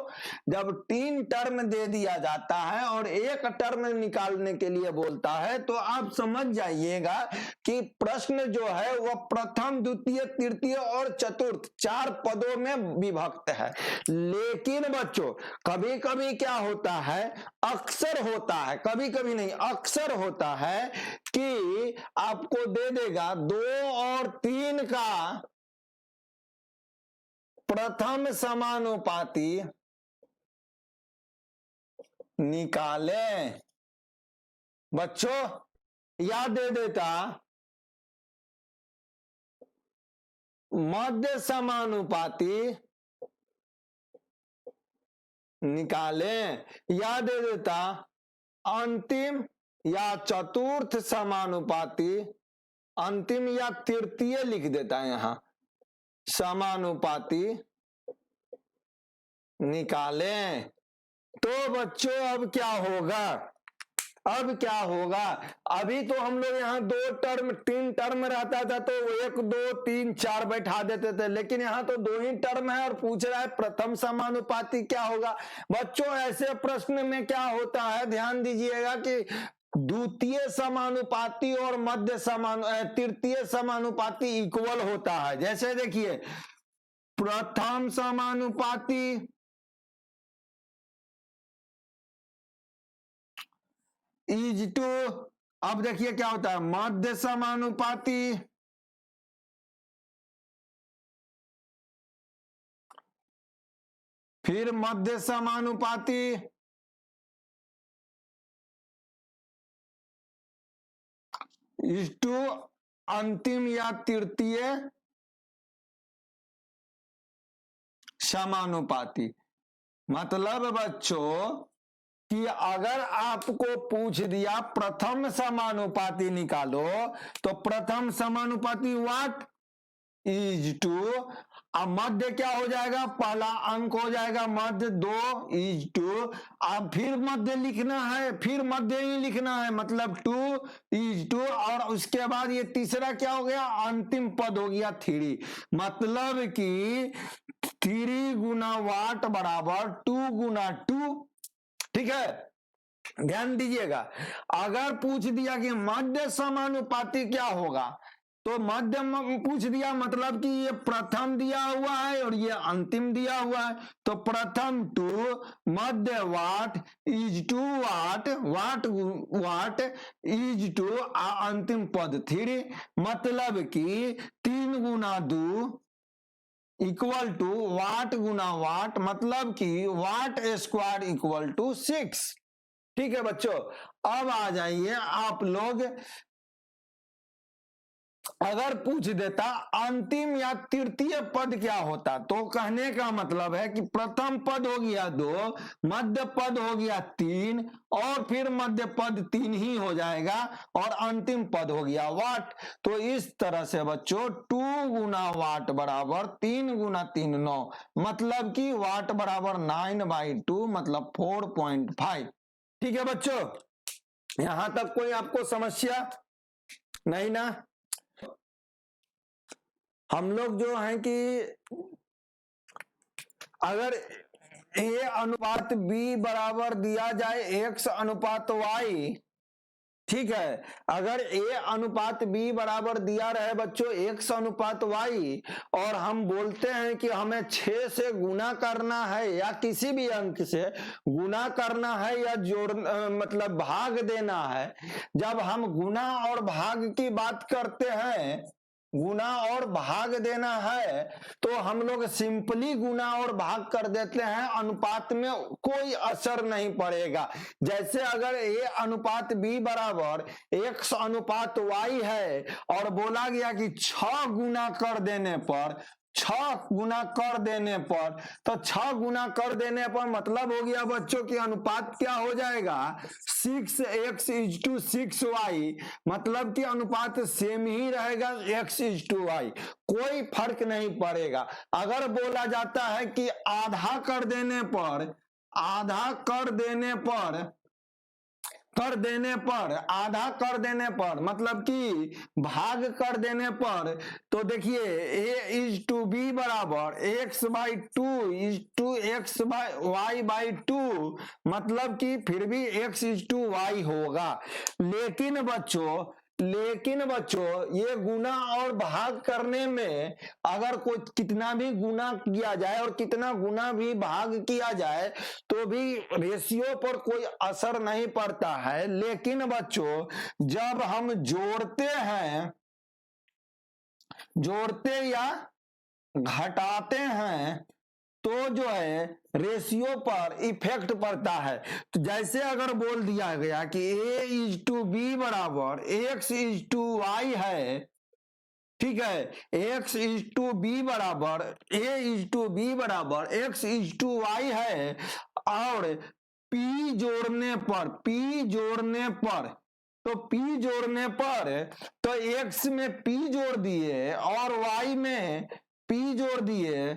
जब 3 टर्म दे दिया जाता है और एक टर्म निकालने के लिए बोलता है, तो आप समझ जाइएगा कि प्रश्न जो है वह प्रथम, द्वितीय, तृतीय और चतुर्थ 4 पदों में विभक्त है। लेकिन बच्चों कभी कभी क्या होता है, अक्सर होता है, कभी कभी नहीं, अक्सर होता है कि आपको दे देगा 2 और 3 का प्रथम समानुपाती निकालें, बच्चों या दे देता मध्य समानुपाती निकालें, या दे देता अंतिम या चतुर्थ समानुपाती, अंतिम या तृतीय लिख देता है यहां, समानुपाती निकालें। तो बच्चों अब क्या होगा, अब क्या होगा, अभी तो हम लोग यहाँ 2 टर्म 3 टर्म रहता था तो 1 2 3 4 बैठा देते थे, लेकिन यहाँ तो 2 ही टर्म है और पूछ रहा है प्रथम समानुपाती क्या होगा। बच्चों ऐसे प्रश्न में क्या होता है, ध्यान दीजिएगा कि द्वितीय समानुपाती और मध्य तृतीय समानुपाती इक्वल होता है। जैसे देखिए प्रथम समानुपाती इज टू, अब देखिए क्या होता है, मध्य समानुपाती फिर मध्य समानुपाती इज टू अंतिम या तृतीय समानुपाती। मतलब बच्चों कि अगर आपको पूछ दिया प्रथम समानुपाती निकालो, तो प्रथम समानुपाती व्हाट इज टू, अब मध्य क्या हो जाएगा, पहला अंक हो जाएगा मध्य 2 इज टू, अब फिर मध्य लिखना है, फिर मध्य ही लिखना है, मतलब 2 इज टू, और उसके बाद ये तीसरा क्या हो गया, अंतिम पद हो गया 3, मतलब कि 3 गुना वाट बराबर 2 गुना 2, ठीक है। ध्यान दीजिएगा, अगर पूछ दिया कि मध्य समानुपाती क्या होगा, तो मध्य पूछ दिया मतलब कि ये प्रथम दिया हुआ है और ये अंतिम दिया हुआ है, तो प्रथम 2 मध्य what is to what, what is to अंतिम पद 3, मतलब कि 3 गुना 2 इक्वल टू वाट गुना वाट, मतलब कि वाट स्क्वायर इक्वल टू 6, ठीक है बच्चों। अब आ जाइए आप लोग अगर पूछ देता अंतिम या तृतीय पद क्या होता, तो कहने का मतलब है कि प्रथम पद हो गया 2, मध्य पद हो गया 3, और फिर मध्य पद 3 ही हो जाएगा, और अंतिम पद हो गया वाट। तो इस तरह से बच्चों 2 गुना वाट बराबर 3 गुना 3 9, मतलब कि वाट बराबर 9/2 मतलब 4.5। ठीक है बच्चों, यहां तक कोई आपको समस्या नहीं ना? हम लोग जो है कि अगर ए अनुपात बी बराबर दिया जाए एक्स अनुपात वाई, ठीक है, अगर ए अनुपात बी बराबर दिया रहे बच्चों एक्स अनुपात वाई, और हम बोलते हैं कि हमें 6 से गुना करना है या किसी भी अंक से गुना करना है या जोड़ मतलब भाग देना है। जब हम गुना और भाग की बात करते हैं, गुना और भाग देना है, तो हम लोग सिंपली गुना और भाग कर देते हैं, अनुपात में कोई असर नहीं पड़ेगा। जैसे अगर ए अनुपात बी बराबर एक्स अनुपात वाई है और बोला गया कि 6 गुना कर देने पर, 6 गुना कर देने पर, तो 6 गुना कर देने पर मतलब हो गया बच्चों की अनुपात क्या हो जाएगा 6x/6y, मतलब कि अनुपात सेम ही रहेगा x/y, कोई फर्क नहीं पड़ेगा। अगर बोला जाता है कि आधा कर देने पर, आधा कर देने पर, आधा कर देने पर मतलब कि भाग कर देने पर, तो देखिए a/b बराबर x/2 मतलब कि फिर भी x/y होगा। लेकिन बच्चों ये गुना और भाग करने में अगर कोई कितना भी गुना किया जाए और कितना गुना भी भाग किया जाए तो भी रेशियो पर कोई असर नहीं पड़ता है। लेकिन बच्चों जब हम जोड़ते या घटाते हैं तो जो है रेशियो पर इफेक्ट पड़ता है। तो जैसे अगर बोल दिया गया कि a/b बराबर x/y है, ठीक है, a/b बराबर x/y है, और p जोड़ने पर तो x में p जोड़ दिए और y में p जोड़ दिए,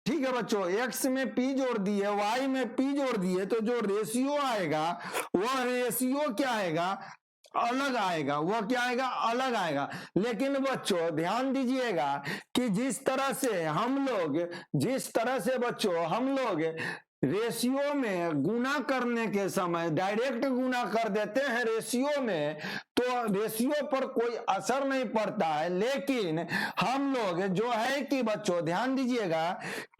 ठीक है बच्चों, x में p जोड़ दिए, y में p जोड़ दिए, तो जो रेशियो आएगा वह रेशियो क्या आएगा, अलग आएगा। वह क्या आएगा, अलग आएगा। लेकिन बच्चों ध्यान दीजिएगा कि जिस तरह से बच्चों हम लोग रेशियो में गुना करने के समय डायरेक्ट गुना कर देते हैं रेशियो में, तो रेशियो पर कोई असर नहीं पड़ता है। लेकिन हम लोग जो है कि बच्चों ध्यान दीजिएगा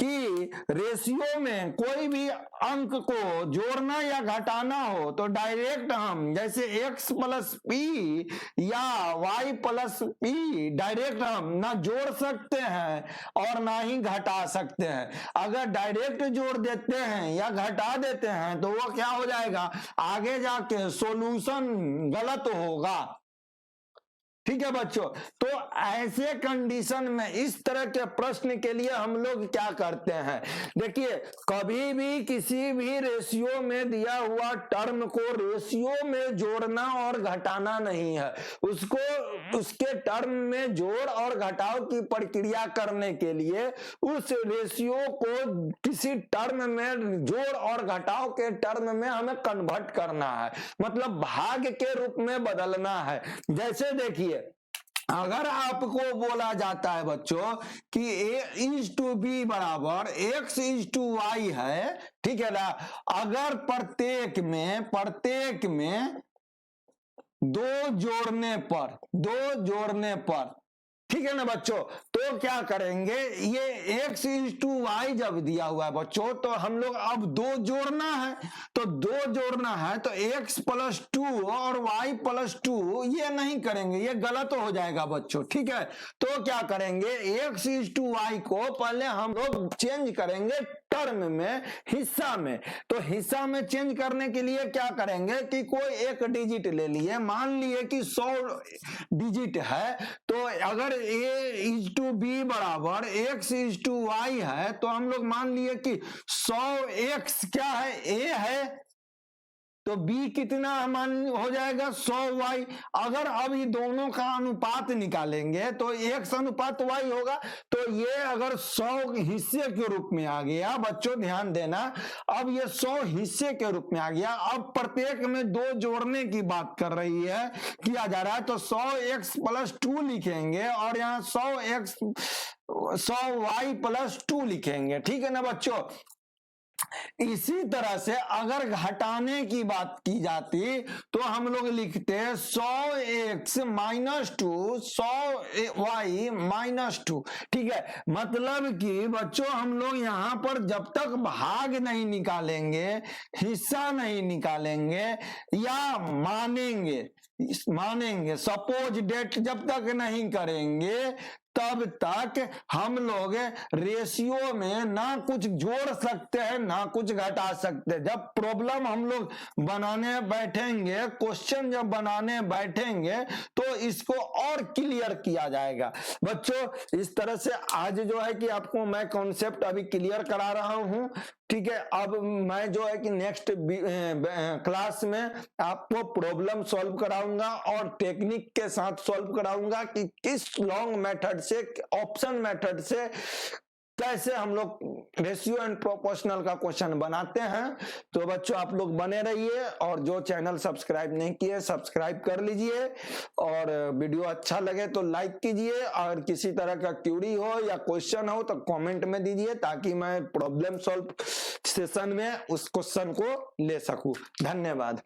कि रेशियो में कोई भी अंक को जोड़ना या घटाना हो तो डायरेक्ट हम जैसे x प्लस पी या y प्लस पी डायरेक्ट हम ना जोड़ सकते हैं और ना ही घटा सकते हैं। अगर डायरेक्ट जोड़ देते हैं या घटा देते हैं तो वो क्या हो जाएगा, आगे जाके सॉल्यूशन गलत होगा। ठीक है बच्चों, तो ऐसे कंडीशन में इस तरह के प्रश्न के लिए हम लोग क्या करते हैं, देखिए कभी भी किसी भी रेशियो में दिया हुआ टर्म को रेशियो में जोड़ना और घटाना नहीं है, उसको उसके टर्म में जोड़ और घटाव की प्रक्रिया करने के लिए उस रेशियो को किसी टर्म में जोड़ और घटाव के टर्म में हमें कन्वर्ट करना है, मतलब भाग के रूप में बदलना है। जैसे देखिए अगर आपको बोला जाता है बच्चों कि a/b बराबर x/y है, ठीक है ना, अगर प्रत्येक में दो जोड़ने पर ठीक है ना बच्चों, तो क्या करेंगे, ये x/y जब दिया हुआ है बच्चों तो हम लोग अब दो जोड़ना है, तो x प्लस 2 और y प्लस 2 ये नहीं करेंगे, ये गलत हो जाएगा बच्चों। ठीक है, तो क्या करेंगे x/y को पहले हम लोग चेंज करेंगे टर्म में, हिस्सा में। तो हिस्सा में चेंज करने के लिए क्या करेंगे कि कोई एक डिजिट ले लिए, मान लिए कि 100 डिजिट है, तो अगर a इज टू बी बराबर x इज टू वाई है, तो हम लोग मान लिए कि 100x क्या है, a है, तो b कितना मान हो जाएगा 100y। अगर अब ये दोनों का अनुपात निकालेंगे तो x अनुपात y होगा। तो ये अगर 100 हिस्से के रूप में आ गया, बच्चों ध्यान देना, अब ये 100 हिस्से के रूप में आ गया। अब प्रत्येक में 2 जोड़ने की बात कर रही है, किया जा रहा है, तो 100x प्लस 2 लिखेंगे और यहाँ 100y प्लस 2 लिखेंगे। ठीक है ना बच्चों। इसी तरह से अगर घटाने की बात की जाती तो हम लोग लिखते 100x माइनस 2, 100y माइनस 2। ठीक है, मतलब कि बच्चों हम लोग यहां पर जब तक भाग नहीं निकालेंगे, हिस्सा नहीं निकालेंगे या मानेंगे सपोज डेट जब तक नहीं करेंगे, तब तक हम लोग रेशियो में ना कुछ जोड़ सकते हैं ना कुछ घटा सकते हैं। जब प्रॉब्लम हम लोग बनाने बैठेंगे, क्वेश्चन जब बनाने बैठेंगे, तो इसको और क्लियर किया जाएगा। बच्चों इस तरह से आज जो है कि आपको मैं कॉन्सेप्ट अभी क्लियर करा रहा हूं। ठीक है, अब मैं जो है कि नेक्स्ट क्लास में आपको प्रॉब्लम सॉल्व कराऊंगा और टेक्निक के साथ सॉल्व कराऊंगा कि किस लॉन्ग मेथड से, ऑप्शन मेथड से कैसे हम लोग रेशियो एंड प्रोपोर्शनल का क्वेश्चन बनाते हैं। तो बच्चों आप लोग बने रहिए और जो चैनल सब्सक्राइब नहीं किए सब्सक्राइब कर लीजिए, और वीडियो अच्छा लगे तो लाइक कीजिए, और किसी तरह का क्यूरी हो या क्वेश्चन हो तो कमेंट में दीजिए ताकि मैं प्रॉब्लम सॉल्व सेशन में उस क्वेश्चन को ले सकूं। धन्यवाद।